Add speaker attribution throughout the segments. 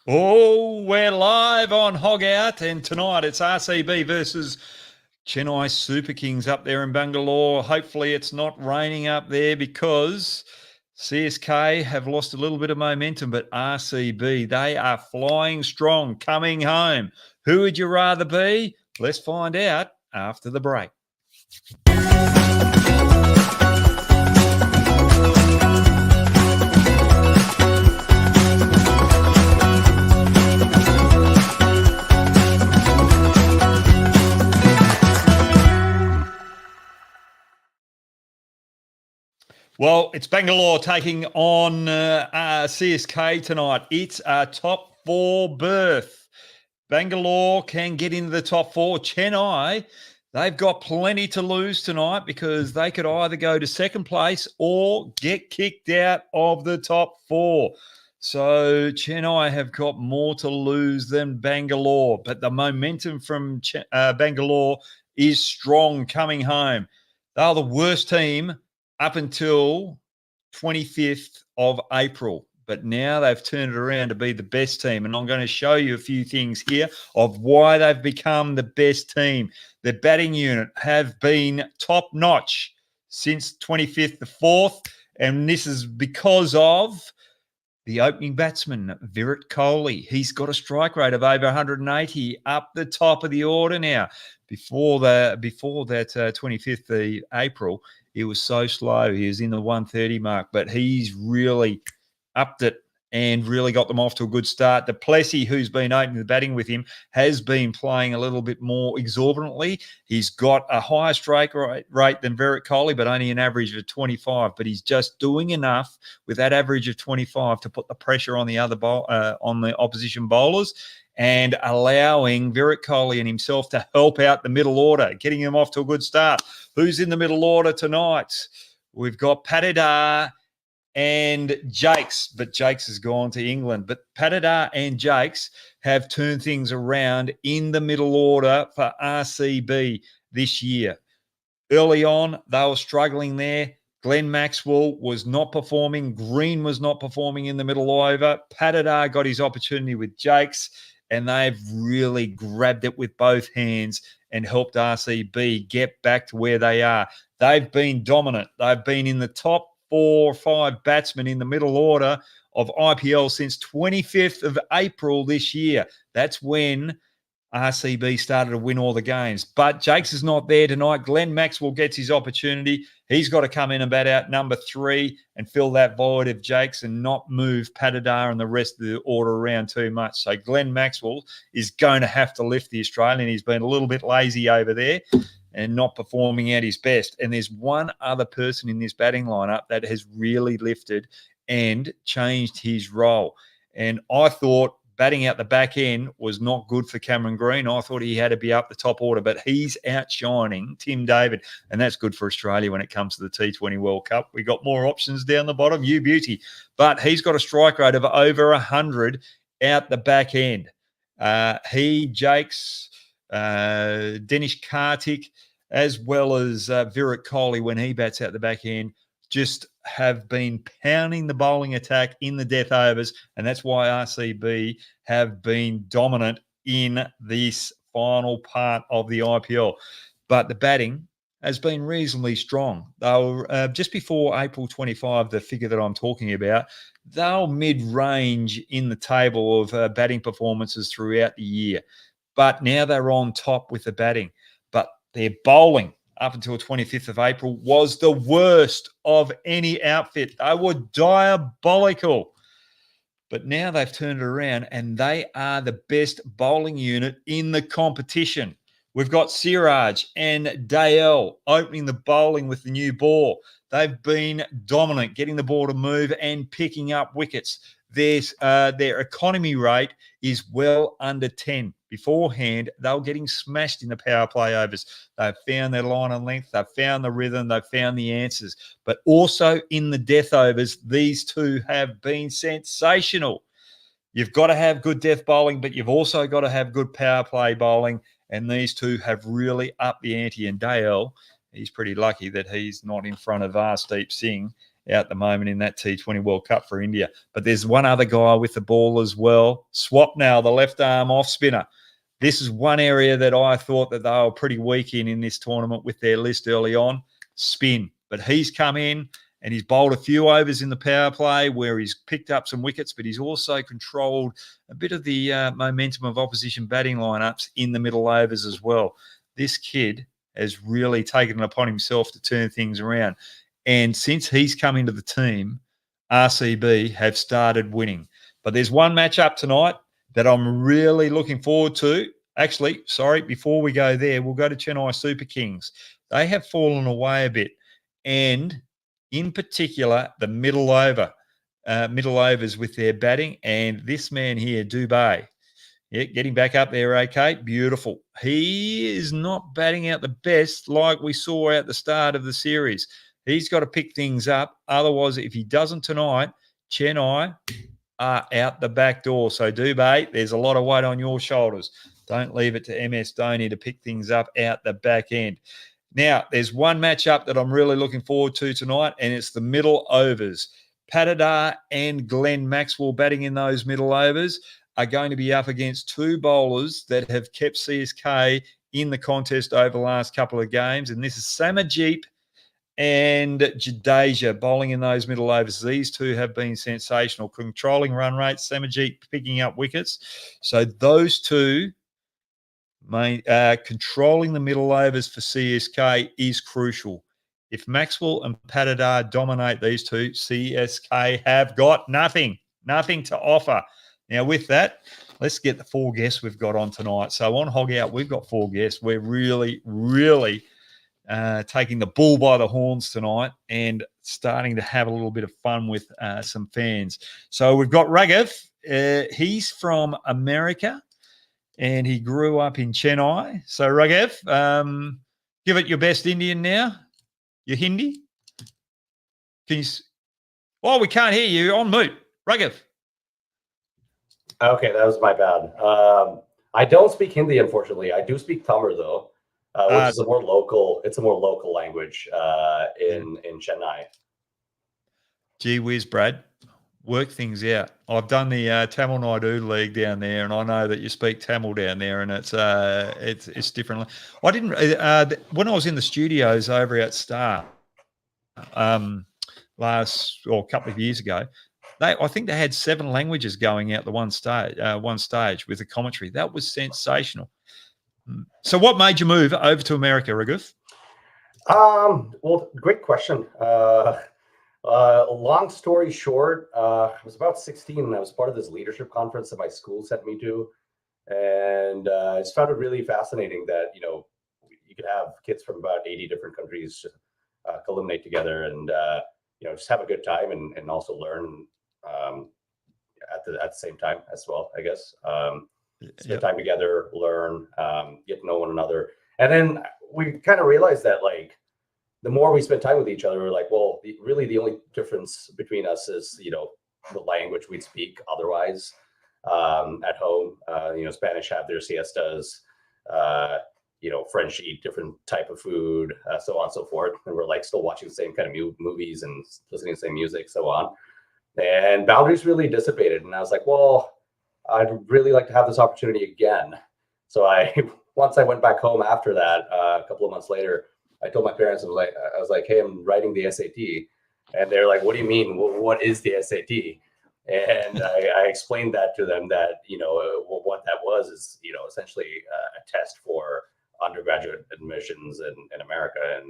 Speaker 1: Oh, we're live on Hog Out, and tonight it's RCB versus Chennai Super Kings up there in Bangalore. Hopefully it's not raining up there because CSK have lost a little bit of momentum, but RCB, they are flying strong, coming home. Who would you rather be? Let's find out after the break. Well, it's Bangalore taking on CSK tonight. It's a top four berth. Bangalore can get into the top four. Chennai, they've got plenty to lose tonight because they could either go to second place or get kicked out of the top four. So Chennai have got more to lose than Bangalore, but the momentum from Bangalore is strong coming home. They're the worst team up until 25th of April. But now they've turned it around to be the best team. And I'm going to show you a few things here of why they've become the best team. Their batting unit have been top notch since 25th the 4th. And this is because of the opening batsman, Virat Kohli. He's got a strike rate of over 180 up the top of the order now. Before that 25th of April, it was so slow. He was in the 130 mark, but he's really upped it and really got them off to a good start. Du Plessis, who's been opening the batting with him, has been playing a little bit more exorbitantly. He's got a higher strike rate than Virat Kohli, but only an average of 25. But he's just doing enough with that average of 25 to put the pressure on the on the opposition bowlers and allowing Virat Kohli and himself to help out the middle order, getting them off to a good start. Who's in the middle order tonight? We've got Patidar and Jakes, but Jakes has gone to England. But Patidar and Jakes have turned things around in the middle order for RCB this year. Early on, they were struggling there. Glenn Maxwell was not performing. Green was not performing in the middle over. Patidar got his opportunity with Jakes, and they've really grabbed it with both hands and helped RCB get back to where they are. They've been dominant. They've been in the top 4 or 5 batsmen in the middle order of IPL since 25th of April this year. That's when RCB started to win all the games. But Jakes is not there tonight. Glenn Maxwell gets his opportunity. He's got to come in and bat out number 3 and fill that void of Jakes and not move Patidar and the rest of the order around too much. So Glenn Maxwell is going to have to lift the Australian. He's been a little bit lazy over there and not performing at his best. And there's one other person in this batting lineup that has really lifted and changed his role. And I thought batting out the back end was not good for Cameron Green. I thought he had to be up the top order, but he's outshining Tim David, and that's good for Australia when it comes to the T20 World Cup. We got more options down the bottom, you beauty. But he's got a strike rate of over 100 out the back end. Jakes, Dinesh Karthik, as well as Virat Kohli when he bats out the back end, just have been pounding the bowling attack in the death overs, and that's why RCB have been dominant in this final part of the IPL. But the batting has been reasonably strong. They were just before April 25, the figure that I'm talking about, they were mid-range in the table of batting performances throughout the year. But now they're on top with the batting. But their bowling up until 25th of April was the worst of any outfit. They were diabolical. But now they've turned it around and they are the best bowling unit in the competition. We've got Siraj and Dale opening the bowling with the new ball. They've been dominant, getting the ball to move and picking up wickets. Their economy rate is well under 10. Beforehand, they were getting smashed in the power play overs. They've found their line and length. They've found the rhythm. They've found the answers. But also in the death overs, these two have been sensational. You've got to have good death bowling, but you've also got to have good power play bowling. And these two have really upped the ante. And Dale, he's pretty lucky that he's not in front of Arshdeep Singh at the moment in that T20 World Cup for India. But there's one other guy with the ball as well. Swapnil, the left arm off spinner. This is one area that I thought that they were pretty weak in this tournament with their list early on, spin. But he's come in and he's bowled a few overs in the power play where he's picked up some wickets, but he's also controlled a bit of the momentum of opposition batting lineups in the middle overs as well. This kid has really taken it upon himself to turn things around. And since he's come into the team, RCB have started winning. But there's one match up tonight that I'm really looking forward to. Actually, sorry, before we go there, we'll go to Chennai Super Kings. They have fallen away a bit. And in particular, the middle overs with their batting. And this man here, Dubey, getting back up there, okay, beautiful. He is not batting out the best like we saw at the start of the series. He's got to pick things up. Otherwise, if he doesn't tonight, Chennai are out the back door. So, Dubey, there's a lot of weight on your shoulders. Don't leave it to MS Dhoni to pick things up out the back end. Now, there's one matchup that I'm really looking forward to tonight, and it's the middle overs. Patidar and Glenn Maxwell batting in those middle overs are going to be up against two bowlers that have kept CSK in the contest over the last couple of games, and this is Samajit and Jadeja bowling in those middle overs. These two have been sensational, controlling run rates, Samajit picking up wickets. So those two, controlling the middle overs for CSK is crucial. If Maxwell and Patidar dominate these two, CSK have got nothing to offer. Now, with that, let's get the four guests we've got on tonight. So on Hog Out, we've got four guests. We're really, really taking the bull by the horns tonight and starting to have a little bit of fun with some fans. So we've got Raghav. He's from America and he grew up in Chennai. So Raghav, give it your best Indian now. Your Hindi. Can you? Oh, we can't hear you. On mute. Raghav.
Speaker 2: Okay, that was my bad. I don't speak Hindi, unfortunately. I do speak Tamil, though. Which is a more local. It's a more local language in Chennai.
Speaker 1: Gee whiz, Brad, work things out. I've done the Tamil Nadu League down there, and I know that you speak Tamil down there, and it's different. I didn't when I was in the studios over at Star last or a couple of years ago. I think they had 7 languages going out the one stage with the commentary. That was sensational. So what made you move over to America, Raghav?
Speaker 2: Well, great question. Long story short, I was about 16 and I was part of this leadership conference that my school sent me to. And I just found it really fascinating that, you could have kids from about 80 different countries culminate together and, just have a good time and also learn at the same time as well, I guess. Spend time together, learn, get to know one another. And then we kind of realized that, like, the more we spend time with each other, we're like, well, really the only difference between us is, the language we'd speak otherwise at home. Spanish have their siestas, French eat different type of food, so on and so forth. And we're like still watching the same kind of movies and listening to the same music, so on. And boundaries really dissipated. And I was like, well, I'd really like to have this opportunity again. So once I went back home after that, a couple of months later, I told my parents, I was like, hey, I'm writing the SAT. And they're like, what do you mean? What is the SAT? And I explained that to them that, what that was is, essentially a test for undergraduate admissions in America.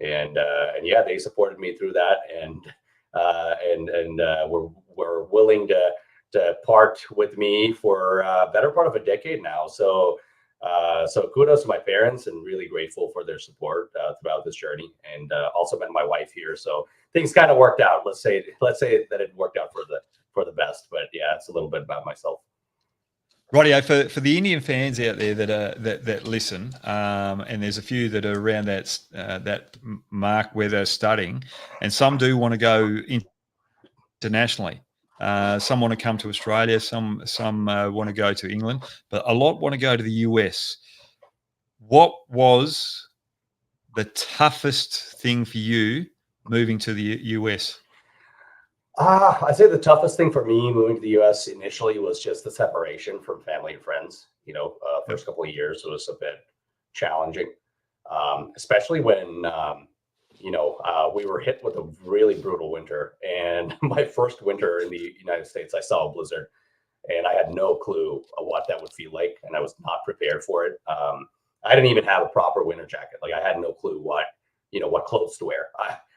Speaker 2: And yeah, they supported me through that. And were willing to part with me for a better part of a decade now. So kudos to my parents and really grateful for their support throughout this journey. And also met my wife here. So things kind of worked out. Let's say that it worked out for the best. But yeah, it's a little bit about myself.
Speaker 1: Righty-O, for the Indian fans out there that listen, and there's a few that are around that mark where they're studying, and some do want to go internationally. Some want to come to Australia, some want to go to England, but a lot want to go to the US. What was the toughest thing for you moving to the US?
Speaker 2: I'd say the toughest thing for me moving to the US initially was just the separation from family and friends. First couple of years was a bit challenging, especially when we were hit with a really brutal winter. And my first winter in the United States, I saw a blizzard, and I had no clue what that would feel like, and I was not prepared for it. I didn't even have a proper winter jacket. Like, I had no clue what clothes to wear.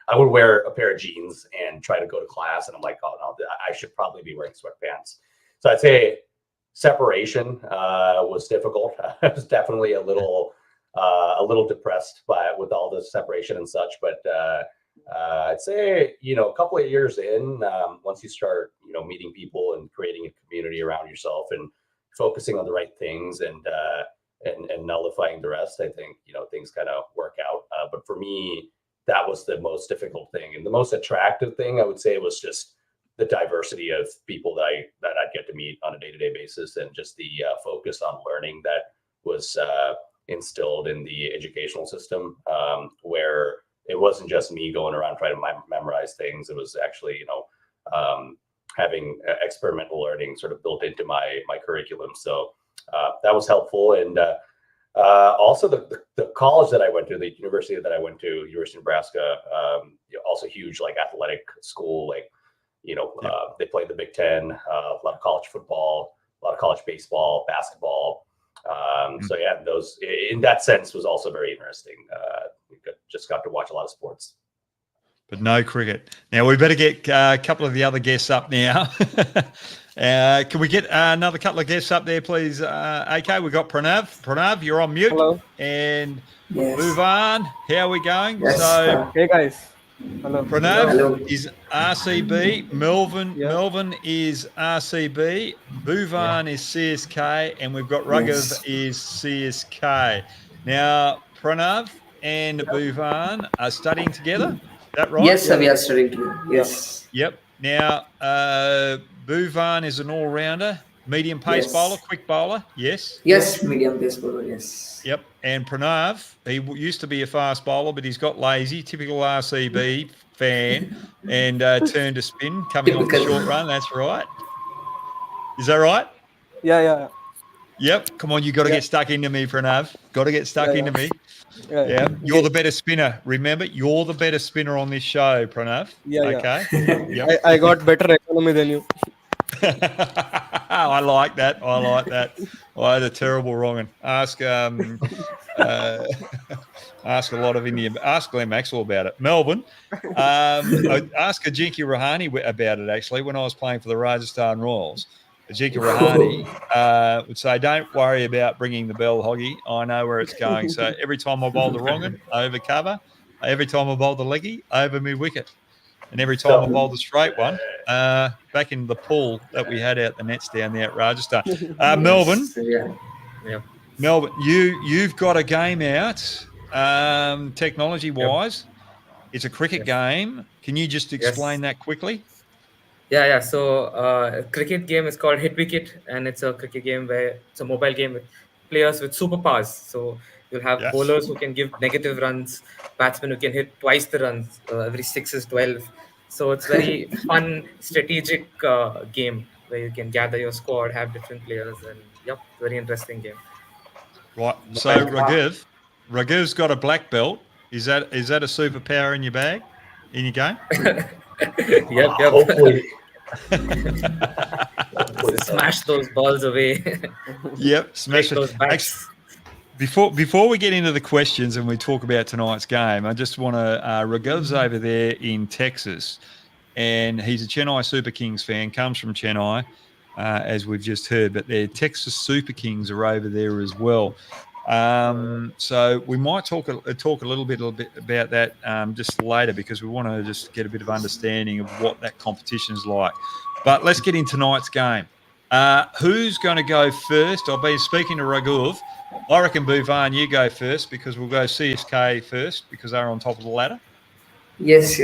Speaker 2: I would wear a pair of jeans and try to go to class, and I'm like, oh no, I should probably be wearing sweatpants. So I'd say separation was difficult. I was definitely a little depressed with all the separation and such. But I'd say a couple of years in, once you start meeting people and creating a community around yourself and focusing on the right things and nullifying the rest, I think things kind of work out. But for me, that was the most difficult thing, and the most attractive thing I would say was just the diversity of people that I'd get to meet on a day-to-day basis, and just the focus on learning that was instilled in the educational system, where it wasn't just me going around trying to memorize things. It was actually having experimental learning sort of built into my curriculum. So that was helpful. And also the college that I went to, the university that I went to, University of Nebraska, also huge, like, athletic school. Like, they played the Big Ten, a lot of college football, a lot of college baseball, basketball. So yeah, those in that sense was also very interesting. Just got to watch a lot of sports.
Speaker 1: But no cricket. Now we better get a couple of the other guests up now. Can we get another couple of guests up there, please? AK, we've got Pranav. Pranav, you're on mute.
Speaker 3: Hello.
Speaker 1: And
Speaker 3: Yes.
Speaker 1: Bhuvan, how are we going?
Speaker 3: Yes.
Speaker 1: So
Speaker 3: Hey guys. Hello.
Speaker 1: Pranav
Speaker 3: Hello.
Speaker 1: is RCB. Melvin is RCB. Bhuvan is CSK, and we've got Raghav is CSK. Now, Pranav and Bhuvan are studying together. Is that right?
Speaker 4: Yes, sir, we are studying together. Yes.
Speaker 1: Yep. Now, Bhuvan is an all-rounder, medium pace
Speaker 4: Yes.
Speaker 1: bowler, quick bowler. Yes.
Speaker 4: Yes, medium pace bowler. Yes.
Speaker 1: Yep. And Pranav, he used to be a fast bowler, but he's got lazy, typical RCB fan, and turned to spin, coming off the short run. That's right. Is that right?
Speaker 3: Yeah.
Speaker 1: Yep. Come on, you got to get stuck into me, Pranav. Got to get stuck into me.
Speaker 3: Yeah.
Speaker 1: You're the better spinner. Remember, you're the better spinner on this show, Pranav.
Speaker 3: Yeah.
Speaker 1: Okay. Yep.
Speaker 3: I got better economy than you.
Speaker 1: I like that. I had a terrible wrong. Ask ask a lot of Indian. Ask Glenn Maxwell about it. Melbourne. Ask Ajinkya Rahane about it. Actually, when I was playing for the Rajasthan Royals, Ajinkya Rahane would say, "Don't worry about bringing the bell, Hoggy. I know where it's going." So every time I bowled the wrong one, over cover. Every time I bowled the leggy, over mid wicket. And every time I bowled the straight one, back in the pool that we had out the nets down there at Rajasthan. Melbourne, Melbourne, you've got a game out, technology-wise. It's a cricket game. Can you just explain that quickly?
Speaker 5: Yeah. So cricket game is called Hit Wicket, and it's a cricket game where it's a mobile game with players with superpowers. So you'll have bowlers who can give negative runs, batsmen who can hit twice the runs. Every 6 is 12. So it's very fun, strategic game where you can gather your squad, have different players, and very interesting game.
Speaker 1: Right. So Raghuv's got a black belt. Is that a superpower in your bag, in your game?
Speaker 5: Yep.
Speaker 2: Hopefully.
Speaker 5: Smash those balls away.
Speaker 1: Yep. Smash
Speaker 5: those bats.
Speaker 1: Before we get into the questions and we talk about tonight's game, I just want to Raghuv's over there in Texas, and he's a Chennai Super Kings fan, comes from Chennai, as we've just heard, but their Texas Super Kings are over there as well. So we might talk a little bit about that just later, because we want to just get a bit of understanding of what that competition is like. But let's get in tonight's game. Who's going to go first? I've been speaking to Raghuv. I reckon, Bhuvan, you go first, because we'll go CSK first because they're on top of the ladder.
Speaker 4: Yes.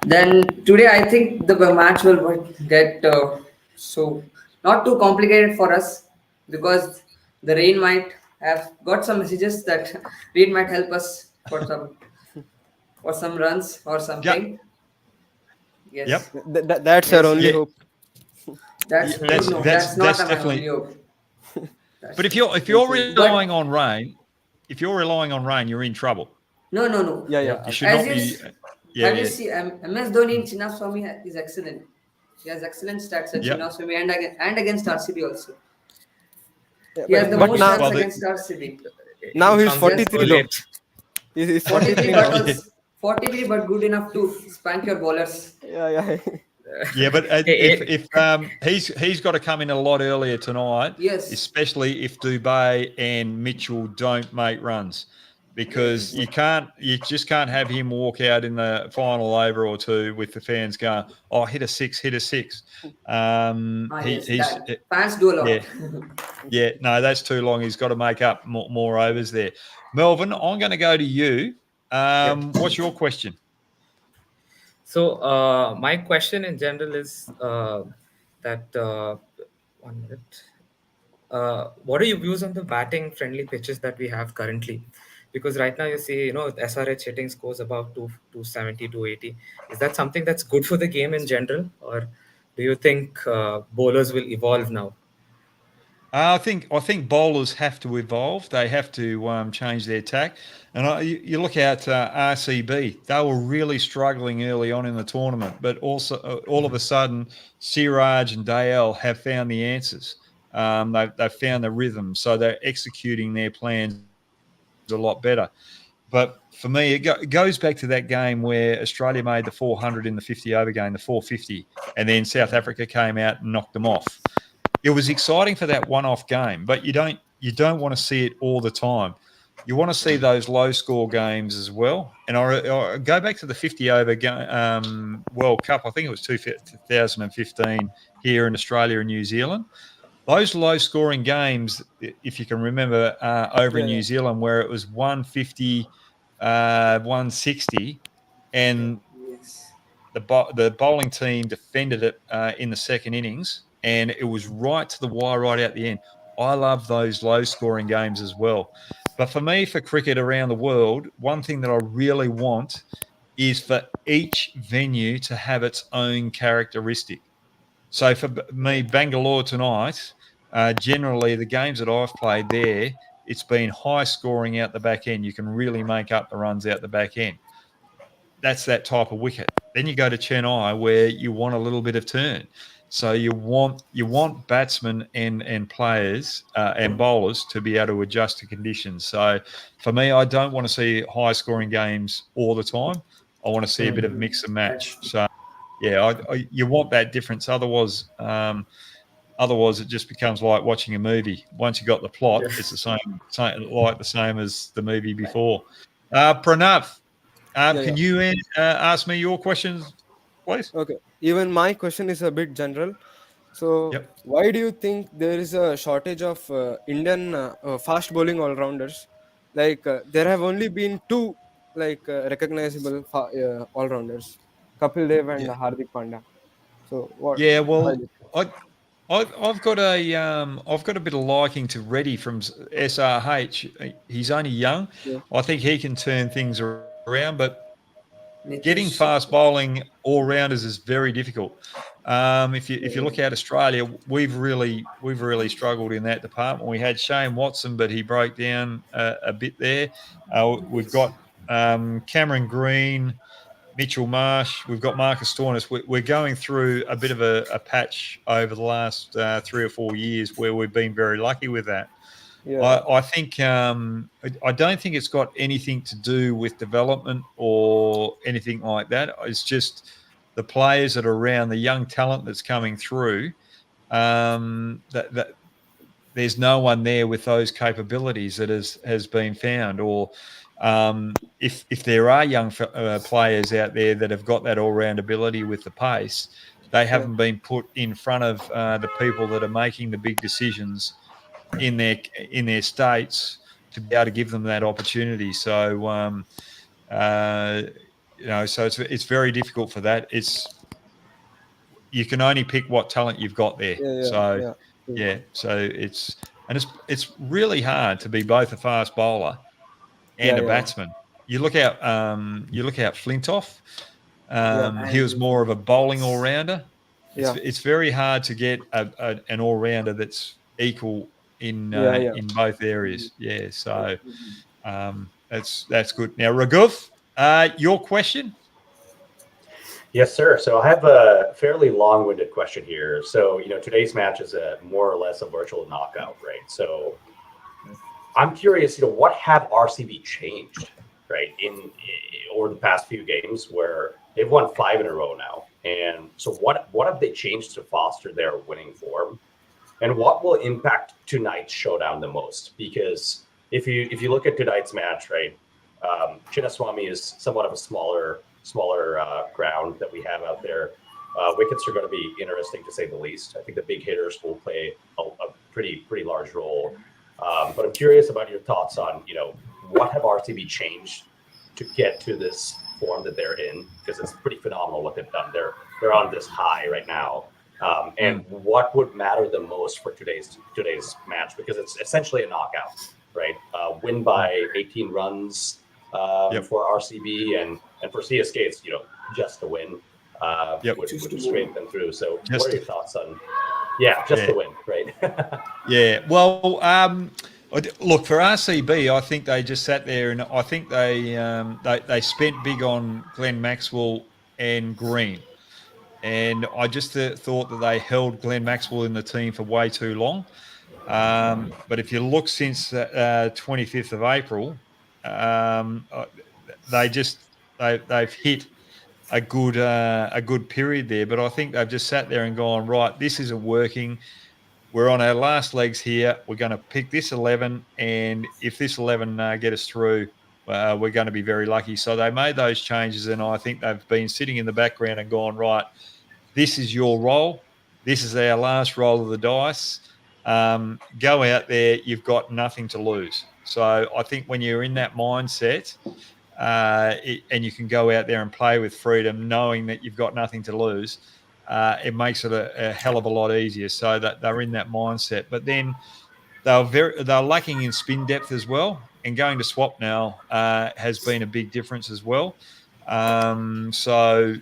Speaker 4: Then today I think the match will get so not too complicated for us, because the rain might have got some messages that rain might help us for some or some runs or something. Yes.
Speaker 1: Yep.
Speaker 3: That's our only
Speaker 1: Yeah.
Speaker 3: hope.
Speaker 4: That's
Speaker 1: Yeah,
Speaker 4: no, that's not my
Speaker 1: definitely.
Speaker 4: only hope.
Speaker 1: But if you're
Speaker 3: But-
Speaker 1: relying on rain, you're in trouble.
Speaker 4: No.
Speaker 3: Yeah.
Speaker 1: You should
Speaker 4: As
Speaker 1: not
Speaker 4: you
Speaker 1: be.
Speaker 4: s-
Speaker 1: Yeah,
Speaker 4: Have you
Speaker 1: yeah,
Speaker 4: seen MS Dhoni in Chinnaswamy is excellent. He has excellent stats at
Speaker 1: Yep.
Speaker 4: Chinnaswamy and against RCB also.
Speaker 3: Yeah,
Speaker 4: He has the
Speaker 3: but
Speaker 4: most
Speaker 3: now,
Speaker 4: runs
Speaker 1: Well,
Speaker 4: against RCB.
Speaker 3: now
Speaker 5: He
Speaker 3: he's
Speaker 5: comes in
Speaker 3: 43
Speaker 5: so
Speaker 3: though.
Speaker 5: late.
Speaker 3: He's
Speaker 4: 43,
Speaker 3: 43
Speaker 4: but
Speaker 3: now.
Speaker 4: also 43, but good enough to spank your bowlers.
Speaker 3: Yeah.
Speaker 1: yeah. But
Speaker 5: Hey,
Speaker 1: if he's got to come in a lot earlier tonight,
Speaker 4: Yes.
Speaker 1: especially if Dubé and Mitchell don't make runs, because you just can't have him walk out in the final over or two with the fans going, "Oh, hit a six."
Speaker 4: Yes, that fans do a lot.
Speaker 1: Yeah. Yeah, no, that's too long. He's got to make up more overs there. Melvin, I'm going to go to you. What's your question?
Speaker 5: So my question in general is that 1 minute. What are your views on the batting friendly pitches that we have currently? Because right now you see, SRH hitting scores above 270, 280. Is that something that's good for the game in general, or do you think bowlers will evolve now?
Speaker 1: I think bowlers have to evolve. They have to change their tack. And you look at RCB; they were really struggling early on in the tournament, but also all of a sudden, Siraj and Dale have found the answers. They've found the rhythm, so they're executing their plans a lot better. But for me, it goes back to that game where Australia made the 400 in the 50 over game, the 450, and then South Africa came out and knocked them off. It was exciting for that one-off game, but you don't want to see it all the time. You want to see those low-score games as well. And I go back to the 50-over World Cup. I think it was 2015 here in Australia and New Zealand. Those low-scoring games, if you can remember, over in New Zealand, where it was 150, 160, and
Speaker 4: Yes.
Speaker 1: the bowling team defended it in the second innings, and it was right to the wire, right out the end. I love those low-scoring games as well. But for me, for cricket around the world, one thing that I really want is for each venue to have its own characteristic. So for me, Bangalore tonight, generally the games that I've played there, it's been high scoring out the back end. You can really make up the runs out the back end. That's that type of wicket. Then you go to Chennai where you want a little bit of turn. So you want batsmen and players and bowlers to be able to adjust to conditions. So for me, I don't want to see high scoring games all the time. I want to see a bit of mix and match. So yeah, you want that difference. Otherwise, it just becomes like watching a movie. Once you got the plot, it's the same as the movie before. Pranav, can you ask me your questions, please?
Speaker 3: Okay. Even my question is a bit general. So, why do you think there is a shortage of Indian fast bowling all-rounders? Like there have only been two recognizable all-rounders, Kapil Dev and Hardik Pandya. So what?
Speaker 1: Yeah,
Speaker 3: why
Speaker 1: well,
Speaker 3: do you
Speaker 1: I've got a bit of liking to Reddy from SRH. He's only young.
Speaker 3: think?
Speaker 1: I think he can turn things around, but getting
Speaker 4: Nitish.
Speaker 1: fast bowling all rounders is very difficult. If you look at Australia, we've really struggled in that department. We had Shane Watson, but he broke down a bit there. We've got Cameron Green, Mitchell Marsh. We've got Marcus Stoinis. We're going through a bit of a patch over the last 3 or 4 years where we've been very lucky with that. I think I don't think it's got anything to do with development or anything like that. It's just the players that are around, the young talent that's coming through. That there's no one there with those capabilities that has been found, or if there are young players out there that have got that all-round ability with the pace, they haven't been put in front of the people that are making the big decisions in their states to be able to give them that opportunity. So so it's very difficult for that. You can only pick what talent you've got there. So it's really hard to be both a fast bowler and a batsman. you look out Flintoff. He was
Speaker 4: And
Speaker 1: more of a bowling all-rounder.
Speaker 3: Yeah.
Speaker 1: It's very hard to get an all-rounder that's equal in both areas. Yeah, so that's good. Now, Raghuv, your question?
Speaker 2: Yes, sir. So I have a fairly long-winded question here. So, today's match is a more or less a virtual knockout, right? So I'm curious, what have RCB changed, right, in over the past few games where they've won 5 in a row now? And so what have they changed to foster their winning form? And what will impact tonight's showdown the most? Because if you look at tonight's match, right, Chinnaswamy is somewhat of a smaller ground that we have out there. Wickets are going to be interesting to say the least. I think the big hitters will play a pretty large role. But I'm curious about your thoughts on, what have RCB changed to get to this form that they're in? Because it's pretty phenomenal what they've done. They're on this high right now. And what would matter the most for today's match? Because it's essentially a knockout, right? Win by 18 runs for RCB, and for CSK, it's just a win would straighten them through. So, what are your thoughts on? The win, right?
Speaker 1: Yeah. Well, look, for RCB, I think they just sat there, and I think they spent big on Glenn Maxwell and Green. And I just thought that they held Glenn Maxwell in the team for way too long. But if you look since 25th of April, they've hit a good period there. But I think they've just sat there and gone, right, this isn't working. We're on our last legs here. We're going to pick this 11, and if this 11 get us through, we're going to be very lucky. So they made those changes, and I think they've been sitting in the background and gone, right, this is your role. This is our last roll of the dice. Go out there. You've got nothing to lose. So I think when you're in that mindset and you can go out there and play with freedom, knowing that you've got nothing to lose, it makes it a hell of a lot easier. So that they're in that mindset. But then they're lacking in spin depth as well. And going to swap now has been a big difference as well. So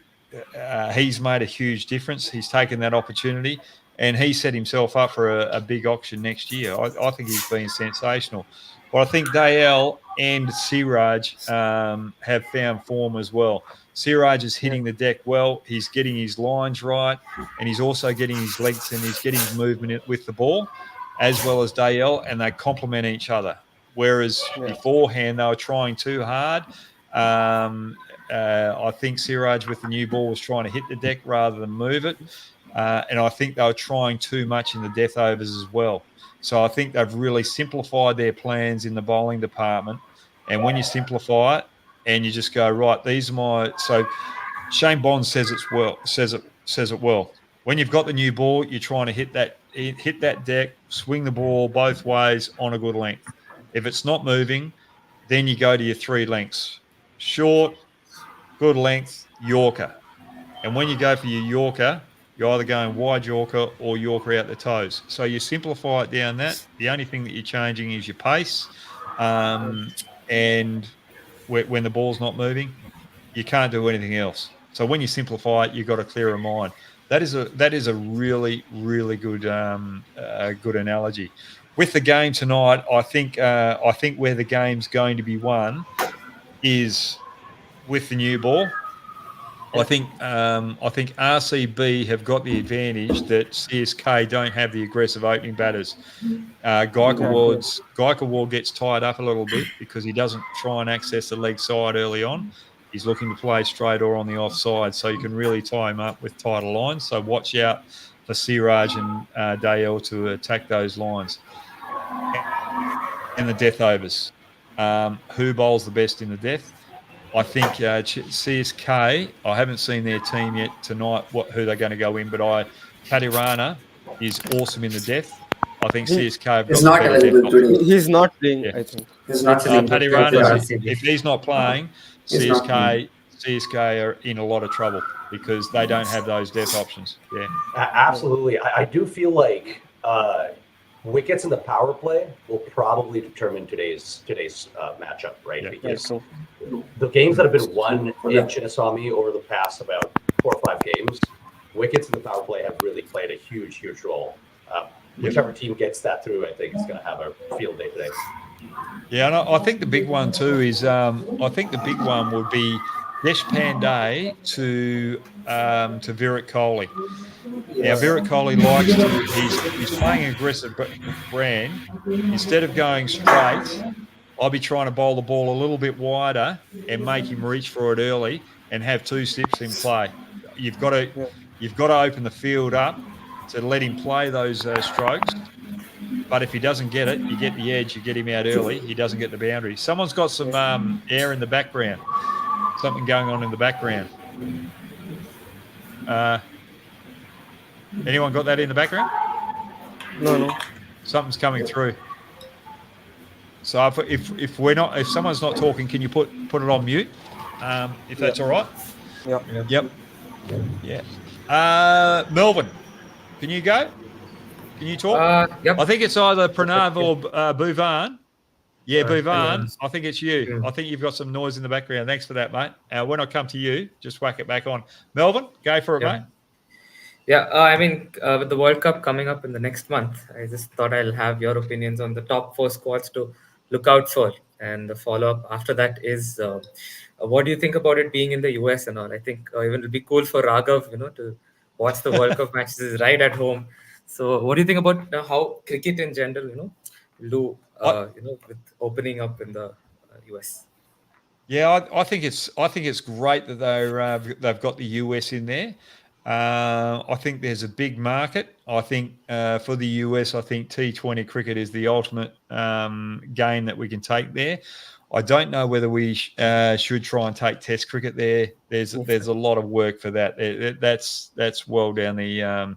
Speaker 1: he's made a huge difference. He's taken that opportunity, and he set himself up for a big auction next year. I think he's been sensational. But I think Dale and Siraj have found form as well. Siraj is hitting the deck well. He's getting his lines right, and he's also getting his legs and he's getting his movement with the ball, as well as Dale, and they complement each other. Whereas beforehand, they were trying too hard. I think Siraj with the new ball was trying to hit the deck rather than move it. And I think they were trying too much in the death overs as well. So I think they've really simplified their plans in the bowling department. And when you simplify it and you just go, right, these are my... So Shane Bond says it well. When you've got the new ball, you're trying to hit that deck, swing the ball both ways on a good length. If it's not moving, then you go to your 3 lengths. Short, good length, Yorker. And when you go for your Yorker, you're either going wide Yorker or Yorker out the toes. So you simplify it down that. The only thing that you're changing is your pace. And when the ball's not moving, you can't do anything else. So when you simplify it, you've got a clearer mind. That is a really, really good good analogy. With the game tonight, I think where the game's going to be won is with the new ball. I think RCB have got the advantage that CSK don't have the aggressive opening batters. Gaikawad gets tied up a little bit because he doesn't try and access the leg side early on. He's looking to play straight or on the offside, so you can really tie him up with tighter lines. So watch out for Siraj and Dale to attack those lines. And the death overs. Who bowls the best in the death? I think CSK, I haven't seen their team yet tonight, who they're going to go in, but Kadirana is awesome in the death. I think CSK have got
Speaker 4: not available today.
Speaker 3: He's not playing, I think.
Speaker 4: He's not
Speaker 1: Kadirana, if he's not playing, CSK are in a lot of trouble because they don't have those death options. Yeah,
Speaker 2: absolutely. I do feel like wickets in the power play will probably determine today's matchup, right?
Speaker 1: Yeah.
Speaker 2: Because the games that have been won in Chinnaswamy over the past about 4 or 5 games, wickets in the power play have really played a huge role. Whichever team gets that through, I think is going to have a field day today.
Speaker 1: Yeah, and I think the big one too is I think the big one would be Desh Pandey to Virat Kohli. Now Virat Kohli likes to he's playing aggressive brand. Instead of going straight, I'll be trying to bowl the ball a little bit wider and make him reach for it early and have 2 steps in play. You've got to open the field up to let him play those strokes. But if he doesn't get it, you get the edge, you get him out early, he doesn't get the boundary. Someone's got some air in the background, something going on in the background. Anyone got that in the background?
Speaker 3: No.
Speaker 1: Something's coming through. So if someone's not talking, can you put it on mute? If that's all right?
Speaker 3: Yeah.
Speaker 1: Yep. Yeah. Melvin, can you go? Can you talk?
Speaker 5: Yep.
Speaker 1: I think it's either Pranav or Bhuvan. Yeah, Bhuvan. I think it's you. I think you've got some noise in the background. Thanks for that, mate. When I come to you, just whack it back on. Melvin, go for it, mate.
Speaker 5: Yeah, I mean, with the World Cup coming up in the next month, I just thought I'll have your opinions on the top 4 squads to look out for. And the follow-up after that is, what do you think about it being in the US and all? I think even it'll be cool for Raghav, to watch the World Cup matches right at home. So what do you think about how cricket in general, do, with opening up in the US?
Speaker 1: Yeah, I think it's great that they've got the US in there. I think there's a big market. I think for the US, I think T20 cricket is the ultimate game that we can take there. I don't know whether we should try and take Test cricket there. There's a lot of work for that. That's well down the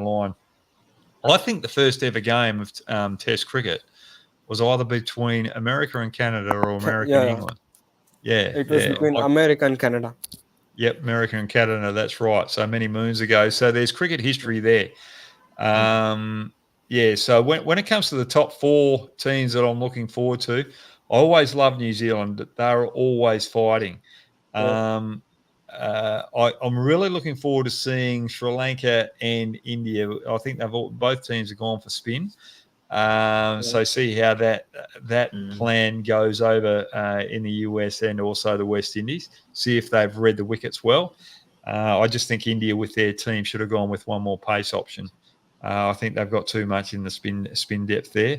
Speaker 1: line. I think the first ever game of Test cricket was either between America and Canada or America and England. Yeah,
Speaker 3: it was between America and Canada.
Speaker 1: Yep, America and Canada, that's right. So many moons ago. So there's cricket history there. So when it comes to the top 4 teams that I'm looking forward to, I always love New Zealand. They're always fighting. I'm really looking forward to seeing Sri Lanka and India. I think both teams have gone for spin. So see how that plan goes over in the US and also the West Indies. See if they've read the wickets well. I just think India with their team should have gone with one more pace option. I think they've got too much in the spin depth there.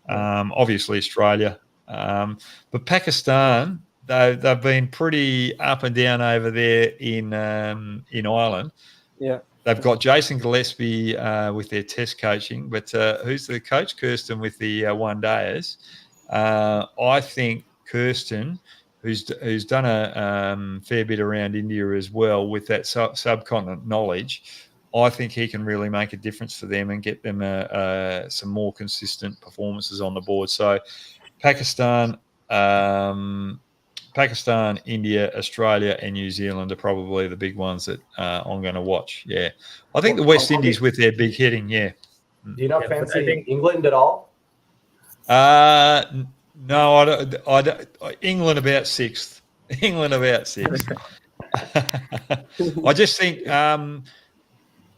Speaker 1: Obviously Australia, but Pakistan they've been pretty up and down over there in Ireland.
Speaker 3: Yeah.
Speaker 1: They've got Jason Gillespie with their Test coaching, but who's the coach? Kirsten with the one-dayers. I think Kirsten, who's done a fair bit around India as well with that subcontinent knowledge, I think he can really make a difference for them and get them some more consistent performances on the board. So Pakistan, India, Australia, and New Zealand are probably the big ones that I'm going to watch. Yeah, I think the West Indies with their big hitting. Yeah.
Speaker 2: Do you not fancy England at all?
Speaker 1: No, I don't. England about 6th. England about 6th. I just think.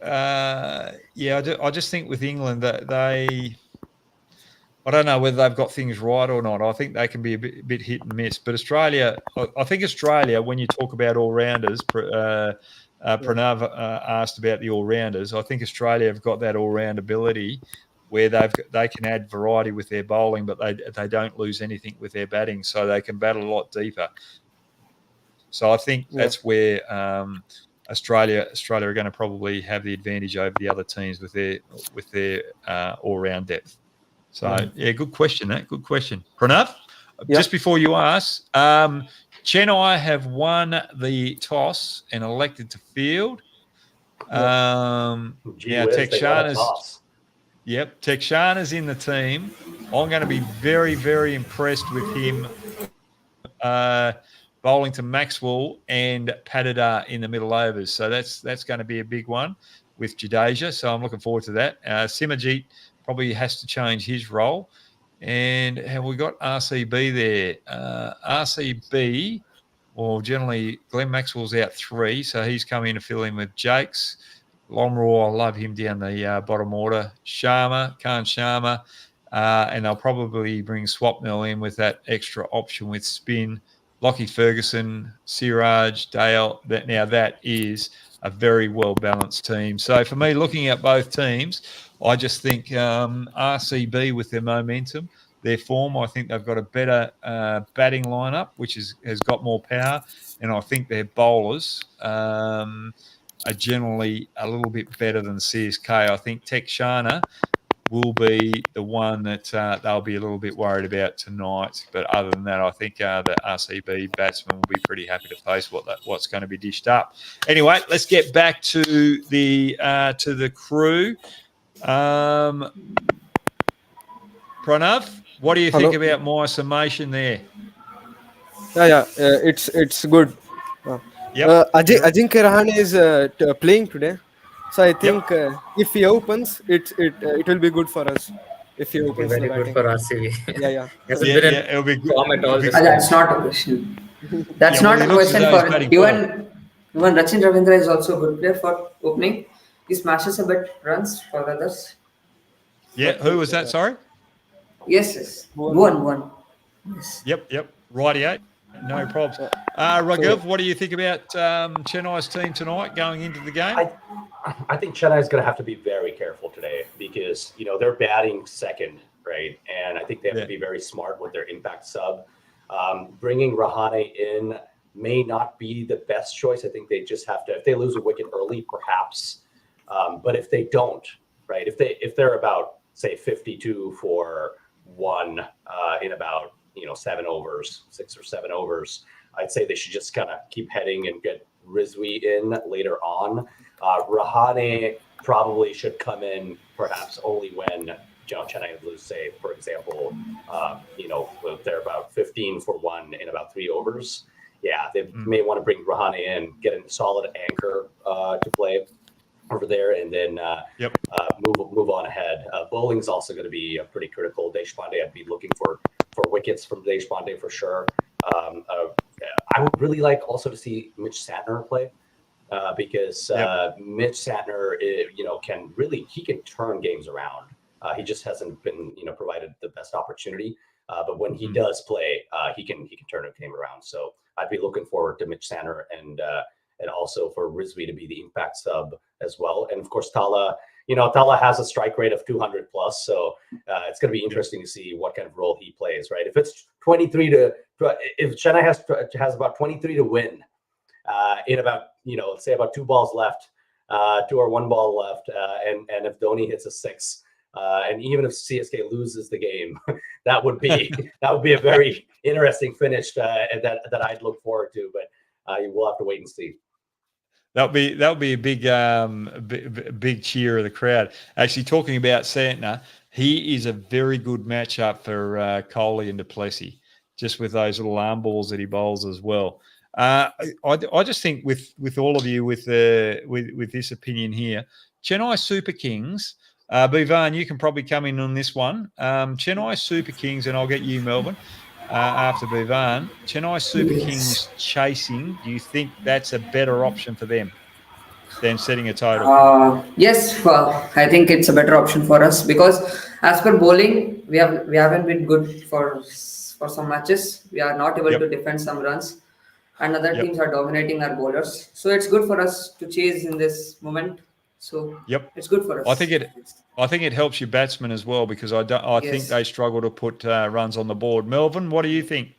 Speaker 1: I just think with England that they. I don't know whether they've got things right or not. I think they can be a bit hit and miss. But Australia, I think Australia, when you talk about all-rounders, Pranav asked about the all-rounders. I think Australia have got that all-round ability where they can add variety with their bowling, but they don't lose anything with their batting, so they can bat a lot deeper. So I think that's where Australia are going to probably have the advantage over the other teams with their all-round depth. So, good question, that. Good question. Pranav, just before you ask, Chennai have won the toss and elected to field. Tekshana's in the team. I'm going to be very, very impressed with him bowling to Maxwell and Patidar in the middle overs. So that's going to be a big one. with Jadeja. So I'm looking forward to that. Simajit probably has to change his role. And have we got RCB there? RCB, well, generally Glenn Maxwell's out 3, so he's come in to fill in with Jakes. Lomraw, I love him down the bottom order. Khan Sharma, and they'll probably bring Swapnil in with that extra option with spin. Lockie Ferguson, Siraj, Dale. That is a very well-balanced team. So for me, looking at both teams, I just think RCB with their momentum, their form, I think they've got a better batting lineup, which has got more power, and I think their bowlers are generally a little bit better than CSK. I think Tekshana will be the one that they'll be a little bit worried about tonight. But other than that, I think the RCB batsmen will be pretty happy to face what's going to be dished up. Anyway, let's get back to the crew. Pranav, what do you think about my summation there?
Speaker 3: It's good. Ajinkya Rahane is playing today, so I think if he opens, it will be good for us. If he opens,
Speaker 5: very good for RCB.
Speaker 1: It'll be good.
Speaker 4: That's not a question. That's not a question for even Rachin Ravindra is also a good player for opening. He smashes a bit runs for others.
Speaker 1: Yeah, who was that? Sorry.
Speaker 4: Yes. One. Yes.
Speaker 1: Yep. Righty-O. No problems. Raghav, what do you think about Chennai's team tonight going into the game?
Speaker 2: I think Chennai is going to have to be very careful today because, they're batting second, right? And I think they have to be very smart with their impact sub. Bringing Rahane in may not be the best choice. I think they just have to, if they lose a wicket early, perhaps. But if they don't, right? If they're about, say, 52 for 1 in about 7 overs, 6 or 7 overs, I'd say they should just kind of keep heading and get Rizvi in later on. Rahane probably should come in perhaps only when Chennai lose, say, for example, if they're about 15 for 1 in about 3 overs. Yeah, they may want to bring Rahane in, get a solid anchor to play over there, and then move on ahead. Bowling is also going to be pretty critical. Deshpande, I'd be looking for wickets from Deshpande for sure. I would really like also to see Mitch Santner play because Mitch Santner, he can turn games around. He just hasn't been provided the best opportunity. But when he does play, he can turn a game around. So I'd be looking forward to Mitch Santner and also for Rizvi to be the impact sub as well. And of course, Tala has a strike rate of 200 plus. So it's going to be interesting to see what kind of role he plays, right? If it's 23 if Chennai has about 23 to win in about, let's say about 2 balls left, 2 or 1 ball left. And if Dhoni hits a 6, and even if CSK loses the game, that would be a very interesting finish that I'd look forward to. But we'll have to wait and see.
Speaker 1: That'll be a big cheer of the crowd. Actually, talking about Santner, he is a very good matchup for Kohli and du Plessis, just with those little arm balls that he bowls as well. I just think with all of you with this opinion here, Chennai Super Kings. Bhuvan, you can probably come in on this one. Chennai Super Kings, and I'll get you, Melbourne. After Bhuvan, Chennai Super Kings chasing, do you think that's a better option for them than setting a total?
Speaker 4: Yes, I think it's a better option for us because as per bowling, we haven't been good for some matches. We are not able to defend some runs, and other teams are dominating our bowlers. So it's good for us to chase in this moment. So it's good for us.
Speaker 1: I think it helps your batsmen as well because I think they struggle to put runs on the board. Melvin, what do you think?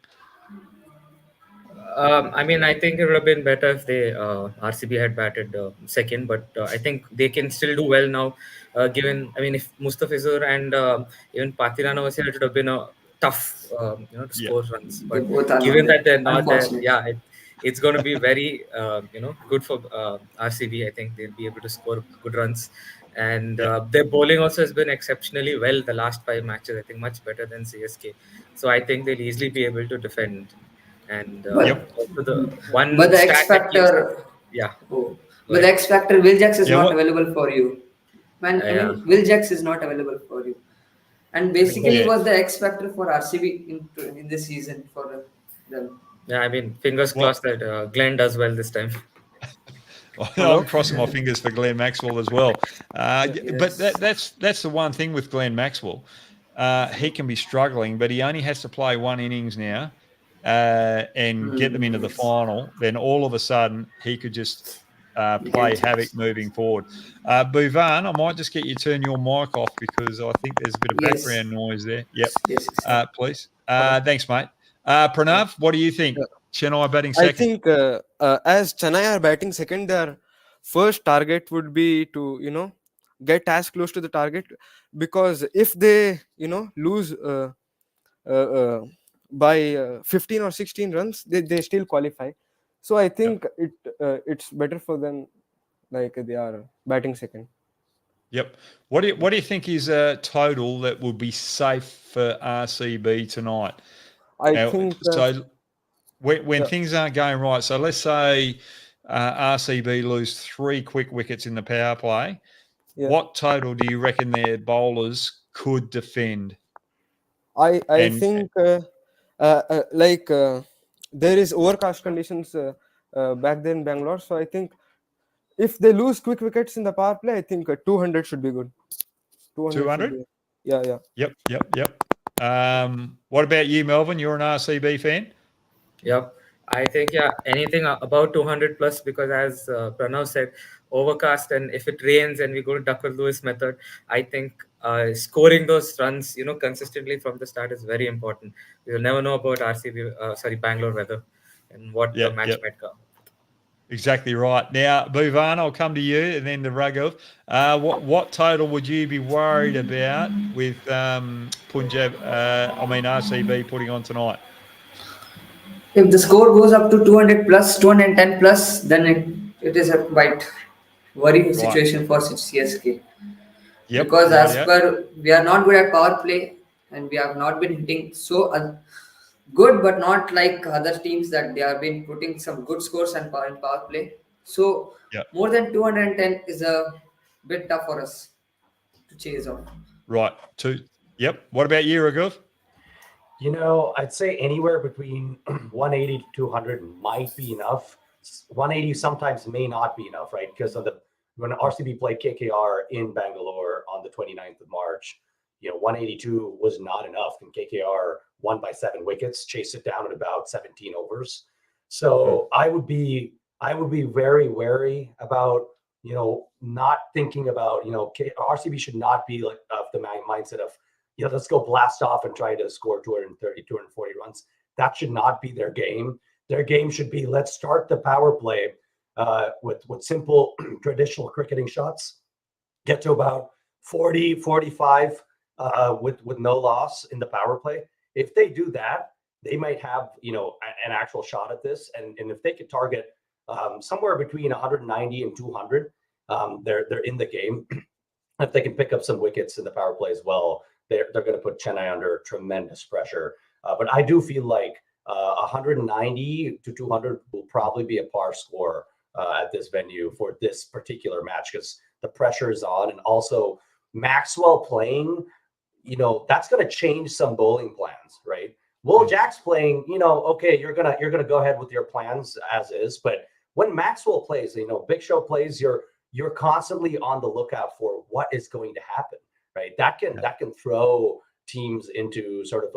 Speaker 5: I think it would have been better if they RCB had batted second, but I think they can still do well now. Given, if Mustafizur and even Patirana was here, it would have been a tough, to score runs. But given that they're not there, it's going to be very, good for RCB. I think they'll be able to score good runs. And their bowling also has been exceptionally well the last 5 matches. I think much better than CSK. So I think they'll easily be able to defend. And also the one
Speaker 4: but the X factor, With X factor, Will Jacks is
Speaker 1: Yeah,
Speaker 4: not
Speaker 1: what-
Speaker 4: available for you. Man, I
Speaker 5: Yeah.
Speaker 4: mean, Will Jacks is not available for you. And basically
Speaker 1: Yeah.
Speaker 4: was the X factor for RCB in this season for them.
Speaker 5: Yeah, I mean, fingers
Speaker 1: What-
Speaker 5: crossed that Glenn does well this time.
Speaker 1: I'm crossing my fingers for Glenn Maxwell as well. But
Speaker 4: Yes.
Speaker 1: that's the one thing with Glenn Maxwell. He can be struggling, but he only has to play one innings now and get them into the
Speaker 4: Yes.
Speaker 1: final. Then all of a sudden, he could just
Speaker 4: You
Speaker 1: play
Speaker 4: can-
Speaker 1: havoc moving forward. Bhuvan, I might just get you to turn your mic off because I think there's a bit of
Speaker 4: Yes.
Speaker 1: background noise there. Yep,
Speaker 4: Yes.
Speaker 1: please. Thanks, mate. Pranav, what do you think?
Speaker 3: Yeah.
Speaker 1: Chennai batting
Speaker 3: I
Speaker 1: second.
Speaker 3: think as Chennai are batting second, their first target would be to get as close to the target, because if they lose by 15 or 16 runs, they still qualify. So I think it's better for them, like they are batting second.
Speaker 1: Yep. What do you think is a total that would be safe for RCB tonight?
Speaker 3: I think
Speaker 1: so. When
Speaker 3: yeah.
Speaker 1: things aren't going right, so let's say RCB lose 3 quick wickets in the power play.
Speaker 3: Yeah.
Speaker 1: What total do you reckon their bowlers could defend?
Speaker 3: I
Speaker 1: And-
Speaker 3: think there is overcast conditions back then in Bangalore, so I think if they lose quick wickets in the power play, I think 200 should be good.
Speaker 1: 200?
Speaker 3: should be- Yeah.
Speaker 1: Yep. What about you, Melvin? You're an RCB fan?
Speaker 5: Yep. I think, anything about 200 plus, because as Pranav said, overcast, and if it rains and we go to Duckworth-Lewis method, I think scoring those runs, consistently from the start is very important. You'll never know about Bangalore weather and what the match might come.
Speaker 1: Exactly right. Now, Bhuvan, I'll come to you and then to Raghav. What total would you be worried about with RCB putting on tonight?
Speaker 4: If the score goes up to 200 plus, 210 plus, then it is a quite worrying situation for CSK.
Speaker 1: Yep.
Speaker 4: Because as
Speaker 1: rightio.
Speaker 4: per, we are not good at power play, and we have not been hitting so good, but not like other teams that they have been putting some good scores and in power play. So more than 210 is a bit tough for us to chase on.
Speaker 1: Right. Yep. What about you, Raghav?
Speaker 2: I'd say anywhere between 180 to 200 might be enough. 180 sometimes may not be enough, right? Because when RCB played KKR in Bangalore on the 29th of March, 182 was not enough, and KKR won by 7 wickets, chased it down at about 17 overs. So I would be very wary about not thinking about RCB should not be like of the mindset of let's go blast off and try to score 230, 240 runs. That should not be their game. Their game should be, let's start the power play with simple traditional cricketing shots, get to about 40, 45 with no loss in the power play. If they do that, they might have an actual shot at this. And if they could target somewhere between 190 and 200, they're in the game. If they can pick up some wickets in the power play as well, they're going to put Chennai under tremendous pressure. But I do feel like 190 to 200 will probably be a par score at this venue for this particular match, because the pressure is on. And also Maxwell playing, that's going to change some bowling plans, right? Will Jack's playing, okay, you're gonna go ahead with your plans as is. But when Maxwell plays, Big Show plays, you're constantly on the lookout for what is going to happen. Right, that can throw teams into sort of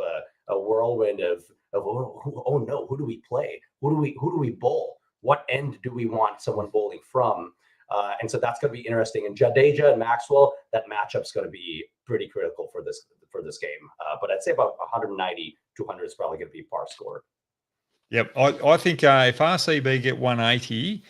Speaker 2: a whirlwind of oh no, who do we play? Who do we bowl? What end do we want someone bowling from? And so that's going to be interesting. And Jadeja and Maxwell, that matchup's going to be pretty critical for this game. But I'd say about 190, 200 is probably going to be par score.
Speaker 1: Yep, I think if RCB get 180.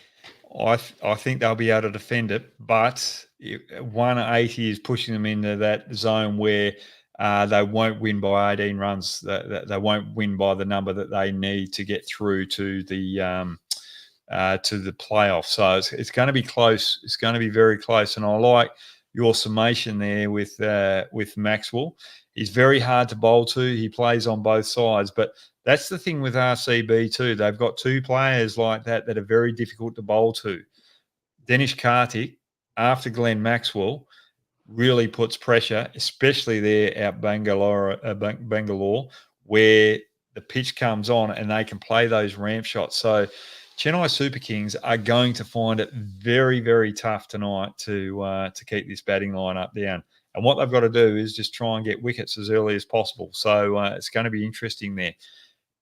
Speaker 1: I think they'll be able to defend it, but 180 is pushing them into that zone where they won't win by 18 runs. They won't win by the number that they need to get through to the playoff. So it's going to be close. It's going to be very close. And I like your summation there with Maxwell. He's very hard to bowl to. He plays on both sides, but that's the thing with RCB too. They've got 2 players like that are very difficult to bowl to. Dinesh Karthik, after Glenn Maxwell, really puts pressure, especially there at Bangalore, where the pitch comes on and they can play those ramp shots. So Chennai Super Kings are going to find it very, very tough tonight to keep this batting lineup down. And what they've got to do is just try and get wickets as early as possible. So it's going to be interesting there.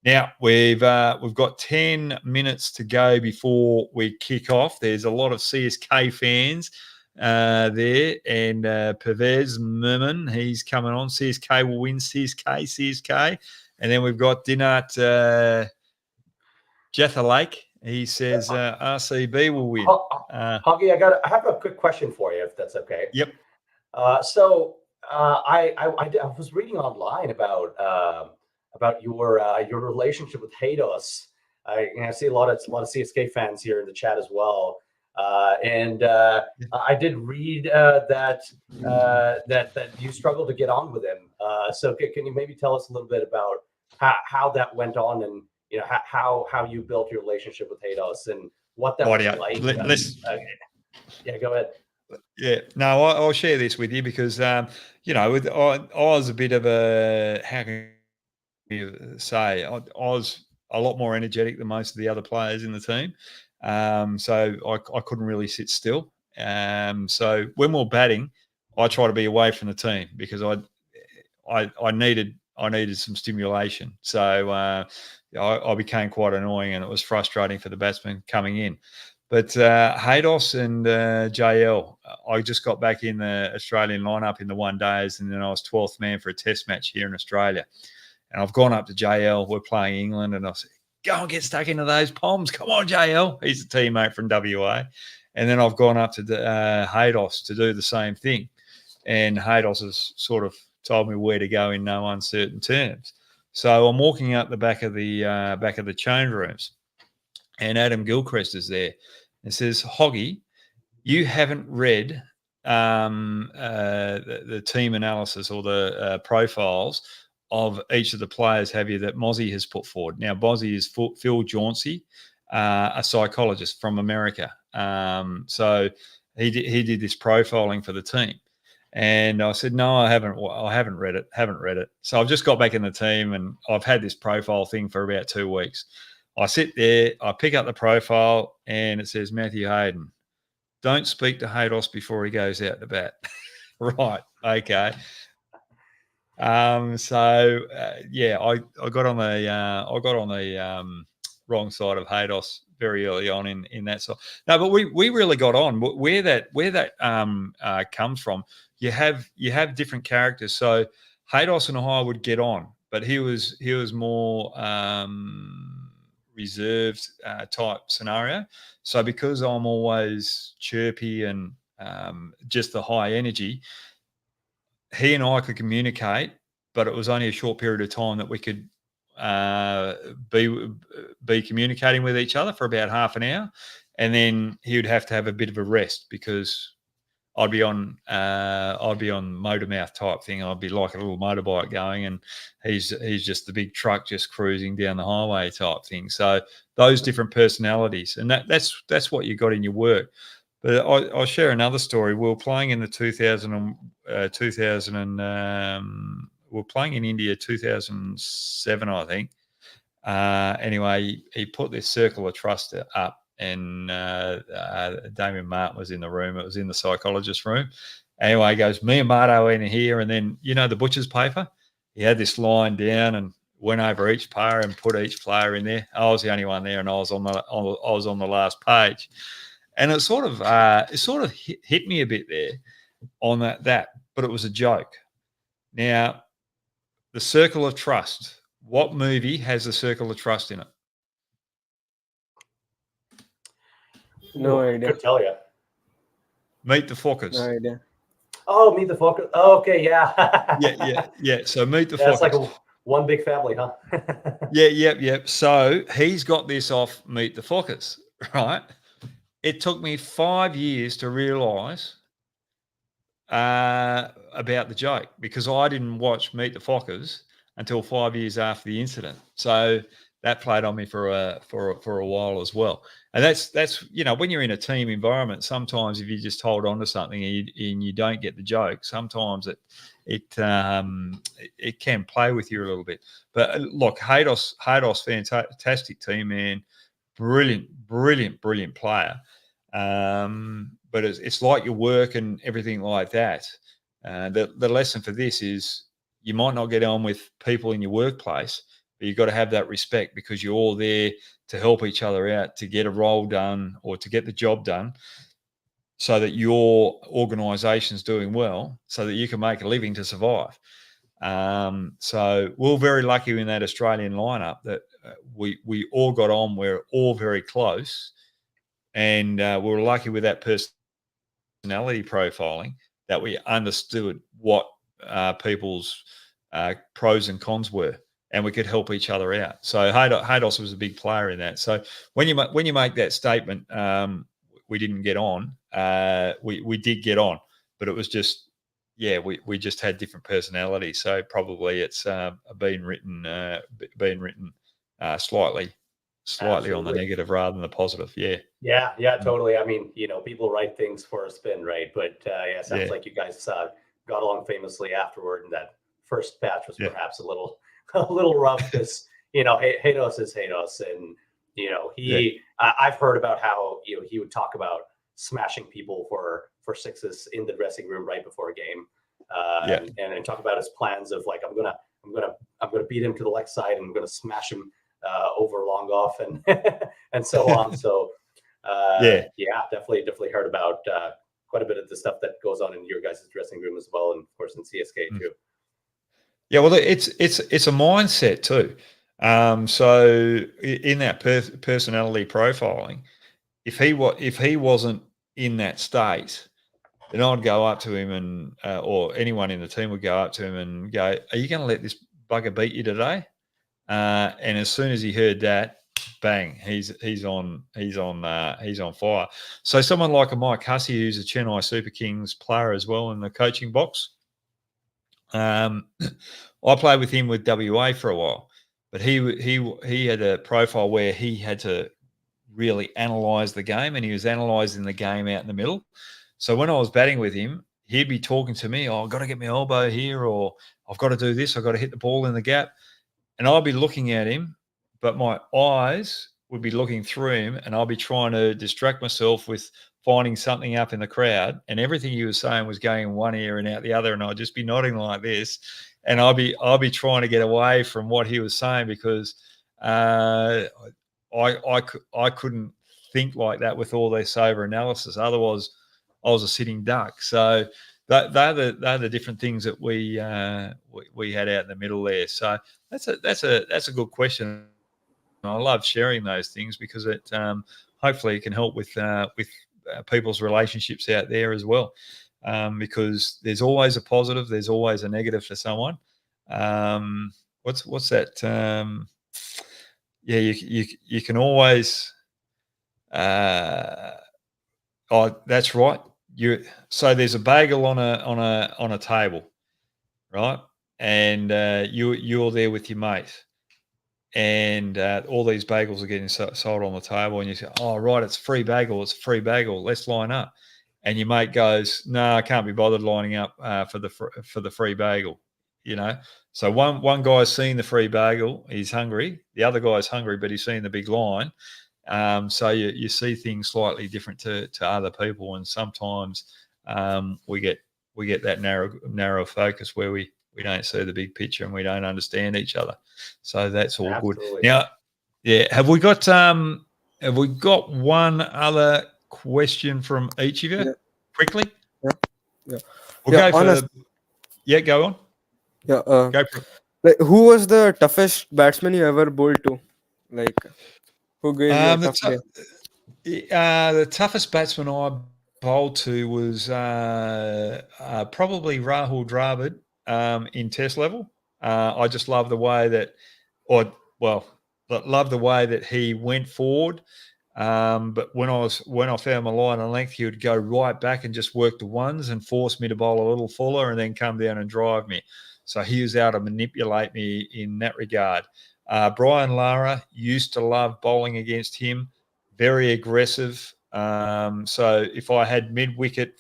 Speaker 1: Now, we've got 10 minutes to go before we kick off. There's a lot of CSK fans there, and Pervez Merman, he's coming on. CSK will win. CSK. And then we've got Dinat Jethalake. He says RCB will win.
Speaker 2: Hoggy, I have a quick question for you, if that's okay.
Speaker 1: Yep.
Speaker 2: So I was reading online about your relationship with Hados. I see a lot of CSK fans here in the chat as well. And I did read that you struggled to get on with him. So can you maybe tell us a little bit about how that went on, and how you built your relationship with Hados and what that was like? Yeah, go ahead.
Speaker 1: Yeah, no, I'll share this with you because I was a bit of a, how can you say, I was a lot more energetic than most of the other players in the team. So I couldn't really sit still. So when we're batting, I try to be away from the team because I needed some stimulation. So I became quite annoying, and it was frustrating for the batsmen coming in. But Hados and JL, I just got back in the Australian lineup in the 1 days, and then I was 12th man for a test match here in Australia. And I've gone up to JL. We're playing England, and I said, go and get stuck into those palms. Come on, JL. He's a teammate from WA. And then I've gone up to Hados to do the same thing. And Hados has sort of told me where to go in no uncertain terms. So I'm walking up the back of the change rooms, and Adam Gilchrist is there. It says, Hoggy, you haven't read the team analysis or the profiles of each of the players, have you, that Mozzie has put forward? Now, Mozzie is Phil Jauncey, a psychologist from America. So he did this profiling for the team. And I said, no, I haven't read it. So I've just got back in the team, and I've had this profile thing for about 2 weeks. I sit there, I pick up the profile, and it says Matthew Hayden. Don't speak to Hados before he goes out to bat. Right, okay. I got on the wrong side of Hados very early on in that side. No, but we really got on. Where that comes from, you have different characters. So Hados and I would get on, but he was more reserved type scenario. So because I'm always chirpy and just the high energy, he and I could communicate, but it was only a short period of time that we could be communicating with each other for about half an hour, and then he would have to have a bit of a rest because I'd be on motor mouth type thing. I'd be like a little motorbike going, and he's just the big truck just cruising down the highway type thing. So those different personalities, and that's what you got in your work. But I'll share another story. We were playing in the we're playing in India 2007, I think. Anyway, he put this circle of trust up, and Damien Martin was in the room. It was in the psychologist room. Anyway, he goes, me and Marto in here, and then, the butcher's paper? He had this line down and went over each player and put each player in there. I was the only one there, and I was on the last page. And it sort of hit me a bit there on that, but it was a joke. Now, the circle of trust. What movie has the circle of trust in it?
Speaker 3: No idea.
Speaker 2: Couldn't tell you. Meet
Speaker 1: the Fockers.
Speaker 3: No idea.
Speaker 2: Oh, Meet the Fockers. Oh, okay, yeah.
Speaker 1: yeah. So Meet the Fockers.
Speaker 2: It's like one big family, huh?
Speaker 1: Yeah. So he's got this off Meet the Fockers, right? It took me 5 years to realise about the joke, because I didn't watch Meet the Fockers until 5 years after the incident. So that played on me for a while as well. And that's when you're in a team environment, sometimes if you just hold on to something and you don't get the joke, sometimes it can play with you a little bit. But look, Haydos, fantastic team, man, brilliant player. But it's like your work and everything like that. The lesson for this is you might not get on with people in your workplace, but you've got to have that respect because you're all there to help each other out, to get a role done or to get the job done so that your organisation's doing well so that you can make a living to survive. So we're very lucky in that Australian lineup that we all got on. We're all very close. And we were lucky with that personality profiling that we understood what people's pros and cons were, and we could help each other out. So Haydos was a big player in that. So when you make that statement, we didn't get on. We did get on, but it was just we just had different personalities. So probably it's been written slightly Absolutely. On the negative rather than the positive.
Speaker 2: Yeah, totally. I mean, people write things for a spin, right? But sounds like you guys got along famously afterward, and that first batch was perhaps a little rough because Haydos is Haydos, and I've heard about how he would talk about smashing people for sixes in the dressing room right before a game, and talk about his plans of like I'm gonna beat him to the left side and I'm gonna smash him over long off and so on. So definitely heard about quite a bit of the stuff that goes on in your guys' dressing room as well, and of course in CSK too.
Speaker 1: Yeah, well, it's a mindset too. So in that personality profiling, if he wasn't in that state, then I'd go up to him and or anyone in the team would go up to him and go, "Are you going to let this bugger beat you today?" And as soon as he heard that, bang, he's on fire. So someone like a Mike Hussey, who's a Chennai Super Kings player as well in the coaching box, I played with him with WA for a while, but he had a profile where he had to really analyse the game, and he was analysing the game out in the middle. So when I was batting with him, he'd be talking to me, "Oh, I've got to get my elbow here," or "I've got to do this, I've got to hit the ball in the gap." And I'll be looking at him, but my eyes would be looking through him, and I'll be trying to distract myself with finding something up in the crowd. And everything he was saying was going in one ear and out the other, and I'd just be nodding like this, and I'll be trying to get away from what he was saying because I couldn't think like that with all their sober analysis. Otherwise, I was a sitting duck. So they're the different things that we had out in the middle there. So that's a good question. I love sharing those things because it hopefully it can help with people's relationships out there as well. Because there's always a positive, there's always a negative for someone. What's that? You can always. Oh, that's right. So there's a bagel on a table, right? And you're there with your mate, and all these bagels are getting sold on the table, and you say, "Oh, right, it's a free bagel. Let's line up." And your mate goes, "No, I can't be bothered lining up for the free bagel." So one guy's seen the free bagel, he's hungry. The other guy's hungry, but he's seen the big line. So you see things slightly different to other people, and sometimes we get that narrow focus where we don't see the big picture and we don't understand each other. So that's all Absolutely. Good. Now, have we got one other question from each of you quickly?
Speaker 3: Yeah.
Speaker 1: We'll go for go on.
Speaker 3: Yeah.
Speaker 1: Go for it.
Speaker 3: Like, who was the toughest batsman you ever bowled to? Like, who gave you a tough game?
Speaker 1: The toughest batsman I bowled to was probably Rahul Dravid in Test level. I just love the way that, love the way that he went forward. But when I found my line and length, he would go right back and just work the ones and force me to bowl a little fuller and then come down and drive me. So he was able to manipulate me in that regard. Brian Lara used to love bowling against him, very aggressive. So if I had mid-wicket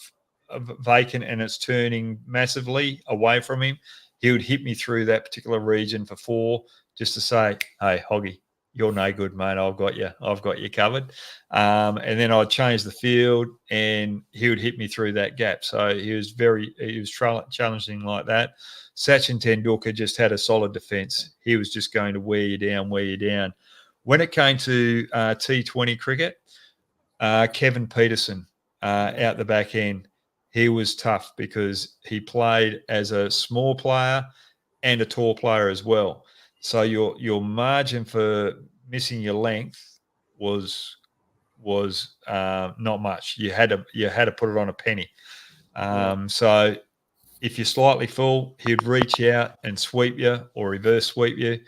Speaker 1: vacant and it's turning massively away from him, he would hit me through that particular region for 4 just to say, hey, Hoggy, you're no good, mate. I've got you covered. And then I'd change the field and he would hit me through that gap. So he was challenging like that. Sachin Tendulkar just had a solid defence. He was just going to wear you down. When it came to T20 cricket, Kevin Peterson out the back end, he was tough because he played as a small player and a tall player as well. So your margin for missing your length was not much. You had to put it on a penny. So if you're slightly full, he'd reach out and sweep you or reverse sweep you.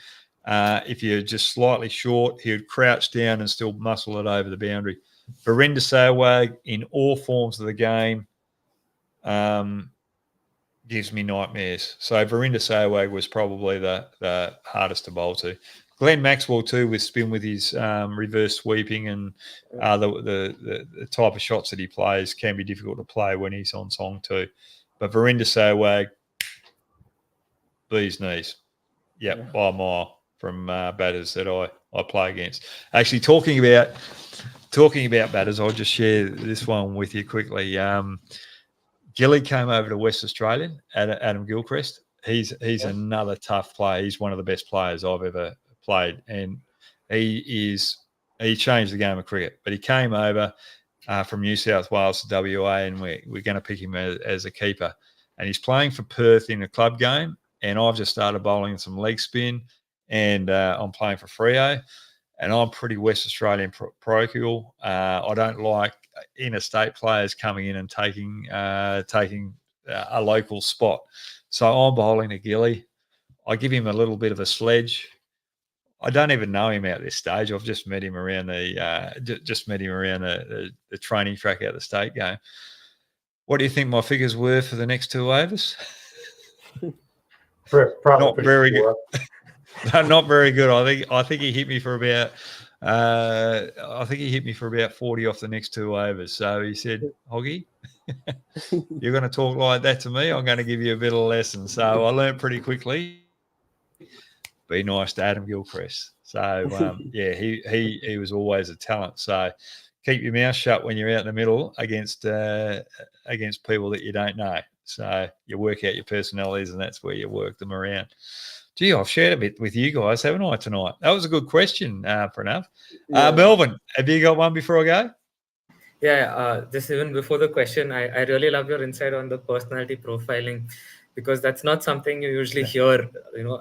Speaker 1: If you're just slightly short, he would crouch down and still muscle it over the boundary. Virender Sehwag in all forms of the game gives me nightmares. So Virender Sehwag was probably the hardest to bowl to. Glenn Maxwell too, with spin with his reverse sweeping and the type of shots that he plays can be difficult to play when he's on song too. But Virender Sehwag, bee's knees. Yep, by a mile from batters that I play against. Actually, talking about batters, I'll just share this one with you quickly. Gilly came over to West Australian, Adam Gilchrist. He's another tough player. He's one of the best players I've ever played, and he changed the game of cricket. But he came over from New South Wales to WA, and we're going to pick him as a keeper. And he's playing for Perth in a club game, and I've just started bowling some leg spin, and I'm playing for Freo, and I'm pretty West Australian parochial. I don't like interstate players coming in and taking a local spot. So I'm bowling a Gilly. I give him a little bit of a sledge. I don't even know him at this stage. I've just met him around the training track out the state game. What do you think my figures were for the next 2 overs? Not very good. Not very good. I think he hit me for about 40 off the next 2 overs. So he said, Hoggy, you're going to talk like that to me, I'm going to give you a bit of a lesson. So I learned pretty quickly. Be nice to Adam Gilchrist. So he was always a talent. So keep your mouth shut when you're out in the middle against people that you don't know. So you work out your personalities, and that's where you work them around. Gee, I've shared a bit with you guys, haven't I, tonight? That was a good question, Pranav. Melvin, have you got one before I go?
Speaker 5: Yeah, just even before the question, I really love your insight on the personality profiling, because that's not something you usually hear,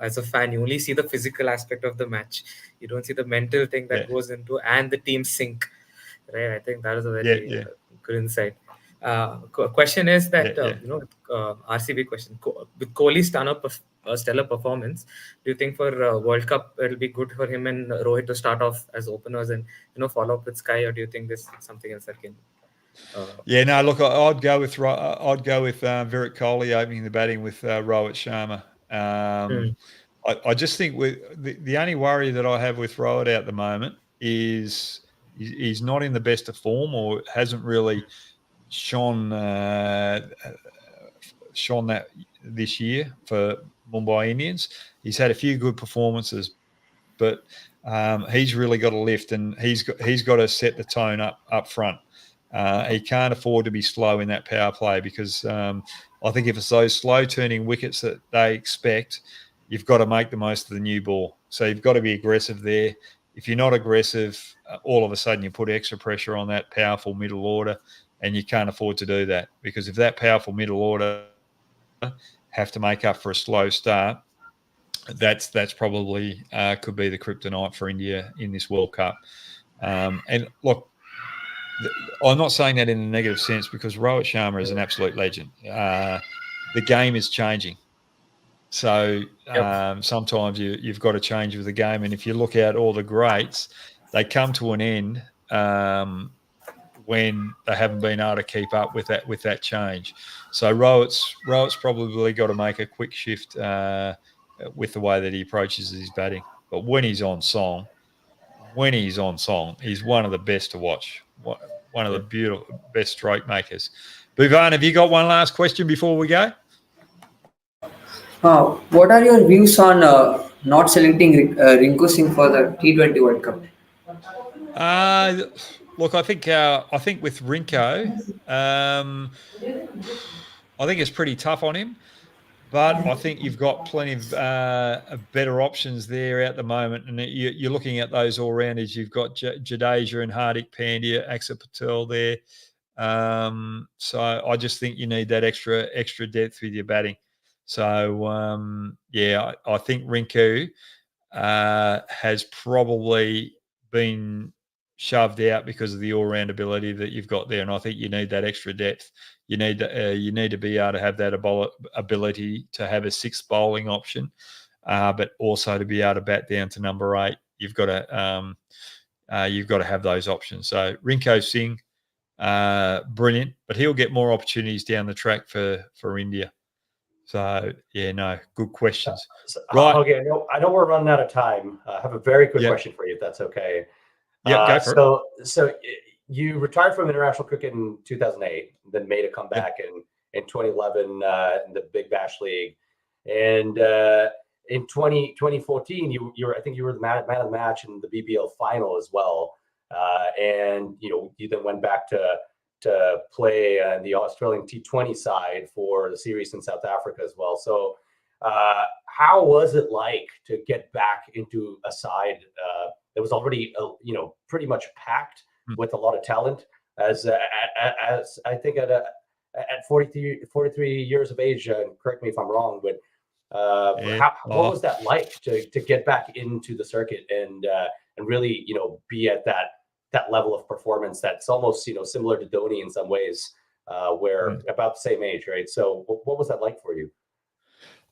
Speaker 5: as a fan. You only see the physical aspect of the match. You don't see the mental thing that goes into, and the team sync, right? I think that is a very good insight. Question is that, RCB question, with Kohli's stellar performance, do you think for World Cup it'll be good for him and Rohit to start off as openers and follow up with Sky, or do you think there's something else that can?
Speaker 1: Look, I'd go with Virat Kohli opening the batting with Rohit Sharma. I just think the only worry that I have with Rohit at the moment is he's not in the best of form, or hasn't really shone that this year for Mumbai Indians. He's had a few good performances, but he's really got to lift, and he's got to set the tone up front. He can't afford to be slow in that power play, because I think if it's those slow turning wickets that they expect, you've got to make the most of the new ball. So you've got to be aggressive there. If you're not aggressive, all of a sudden you put extra pressure on that powerful middle order, and you can't afford to do that, because if that powerful middle order have to make up for a slow start, that's probably could be the kryptonite for India in this World Cup. And look, I'm not saying that in a negative sense, because Rohit Sharma is an absolute legend. The game is changing. So sometimes you've got to change with the game. And if you look at all the greats, they come to an end when they haven't been able to keep up with that change. So Rohit's probably got to make a quick shift with the way that he approaches his batting. but when he's on song, he's one of the best to watch. One of the beautiful, best stroke makers. Bhuvan, have you got one last question before we go?
Speaker 4: What are your views on not selecting Rinku Singh for the T20 World Cup?
Speaker 1: Look, I think with Rinko, I think it's pretty tough on him. But I think you've got plenty of better options there at the moment. And you're looking at those all-rounders. You've got Jadeja and Hardik Pandya, Axar Patel there. So I just think you need that extra depth with your batting. So, I think Rinku has probably been shoved out because of the all-round ability that you've got there. And I think you need that extra depth. You need to be able to have that ability to have a sixth bowling option, but also to be able to bat down to number 8. You've got to have those options. So Rinko Singh, brilliant, but he'll get more opportunities down the track for India. So good questions.
Speaker 2: Right. Okay, I know we're running out of time. I have a very quick question for you, if that's okay.
Speaker 1: Yeah, go for
Speaker 2: it. So you retired from international cricket in 2008, then made a comeback in 2011 in the Big Bash League, and in 2014 I think you were the man of the match in the BBL final as well, and you then went back to play the Australian T20 side for the series in South Africa as well. So how was it like to get back into a side that was already pretty much packed with a lot of talent, as I think at 43 years of age, correct me if I'm wrong, but what was that like to get back into the circuit and really be at that level of performance that's almost similar to Dhoni in some ways, where about the same age, right? So what was that like for you?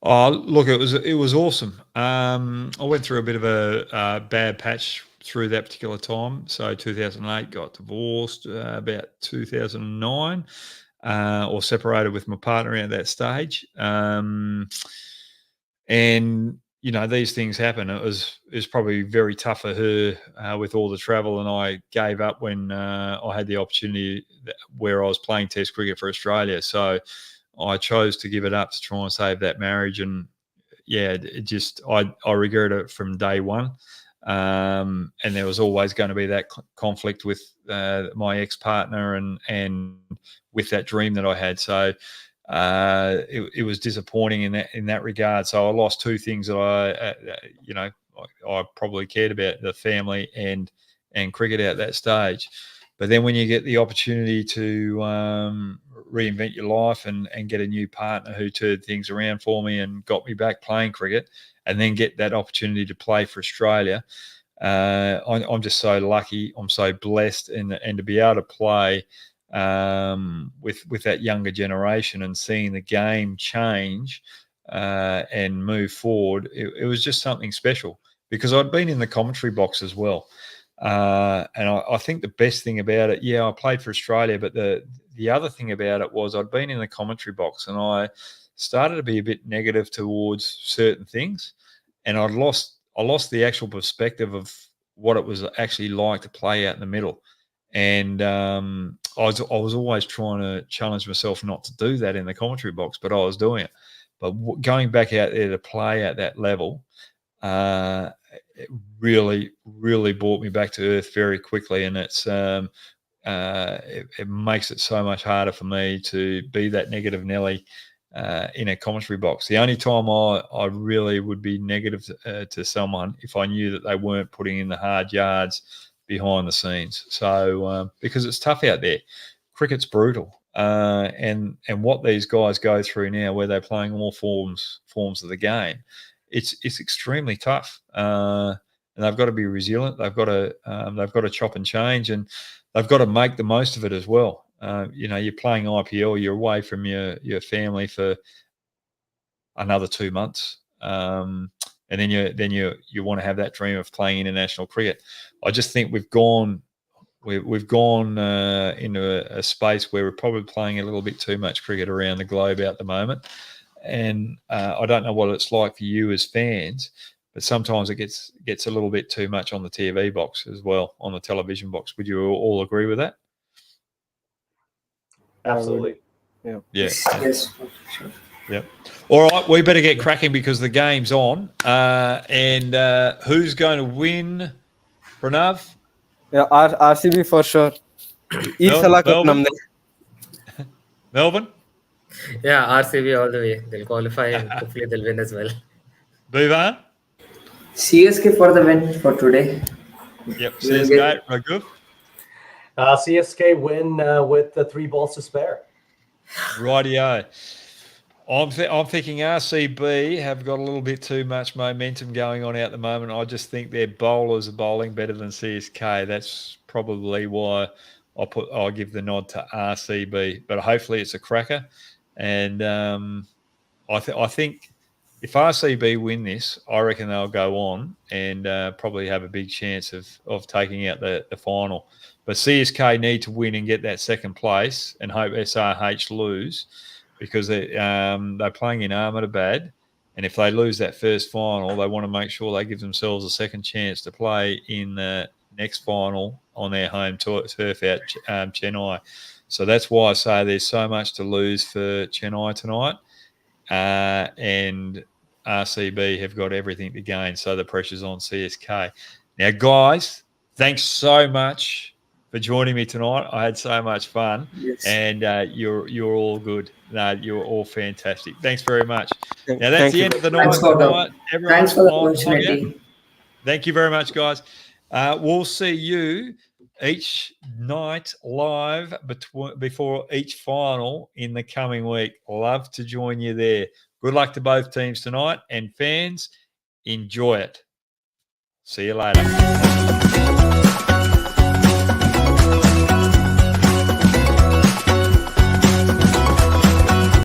Speaker 1: Oh, look, it was awesome. I went through a bit of a bad patch through that particular time. So 2008, got divorced about 2009, or separated with my partner at that stage. And these things happen. It was probably very tough for her with all the travel, and I gave up when I had the opportunity where I was playing Test cricket for Australia. So I chose to give it up to try and save that marriage, and I regret it from day one. And there was always going to be that conflict with my ex-partner and with that dream that I had. So it was disappointing in that regard. So I lost two things that I probably cared about: the family and cricket at that stage. But then when you get the opportunity to reinvent your life and get a new partner who turned things around for me and got me back playing cricket, and then get that opportunity to play for Australia, I'm just so lucky. I'm so blessed, and to be able to play with that younger generation and seeing the game change and move forward, it was just something special, because I'd been in the commentary box as well. And I think the best thing about it, I played for Australia, but the other thing about it was I'd been in the commentary box and I started to be a bit negative towards certain things, and I lost the actual perspective of what it was actually like to play out in the middle. And I was always trying to challenge myself not to do that in the commentary box, but I was doing it. But going back out there to play at that level, it really, really brought me back to earth very quickly, and it's it makes it so much harder for me to be that negative Nelly in a commentary box. The only time I really would be negative to someone if I knew that they weren't putting in the hard yards behind the scenes. So because it's tough out there, cricket's brutal, and what these guys go through now, where they're playing all forms of the game, it's extremely tough, and they've got to be resilient. They've got to chop and change, and they've got to make the most of it as well. You're playing IPL, you're away from your family for another 2 months, and then you want to have that dream of playing international cricket. I just think we've gone into a space where we're probably playing a little bit too much cricket around the globe at the moment. And I don't know what it's like for you as fans, but sometimes it gets a little bit too much on the TV box as well, on the television box. Would you all agree with that?
Speaker 2: Absolutely.
Speaker 1: Yeah.
Speaker 4: Yes. Sure.
Speaker 1: Yep. All right, we better get cracking because the game's on. And who's going to win, Pranav?
Speaker 3: Yeah, RCB for sure.
Speaker 1: Melbourne?
Speaker 5: Yeah, RCB all the way. They'll qualify and hopefully they'll win as well.
Speaker 1: Bhuvan?
Speaker 4: CSK for the win for today.
Speaker 1: Yep, CSK. Raghu?
Speaker 2: CSK win with the 3 balls to spare.
Speaker 1: Righty-O. I'm thinking RCB have got a little bit too much momentum going on at the moment. I just think their bowlers are bowling better than CSK. That's probably why I'll give the nod to RCB. But hopefully it's a cracker. And I think if RCB win this, I reckon they'll go on and probably have a big chance of taking out the final. But CSK need to win and get that second place and hope SRH lose, because they're playing in Ahmedabad, and if they lose that first final, they want to make sure they give themselves a second chance to play in the next final on their home turf out Chennai. So that's why I say there's so much to lose for Chennai tonight, and RCB have got everything to gain, so the pressure's on CSK. Now, guys, thanks so much for joining me tonight. I had so much fun.
Speaker 4: Yes.
Speaker 1: And you're all good. No, you're all fantastic. Thanks very much. Now that's the end of the night tonight.
Speaker 4: Thanks for the opportunity.
Speaker 1: Thank you very much, guys. We'll see you each night live before each final in the coming week. Love to join you there. Good luck to both teams tonight, and fans, enjoy it. See you later.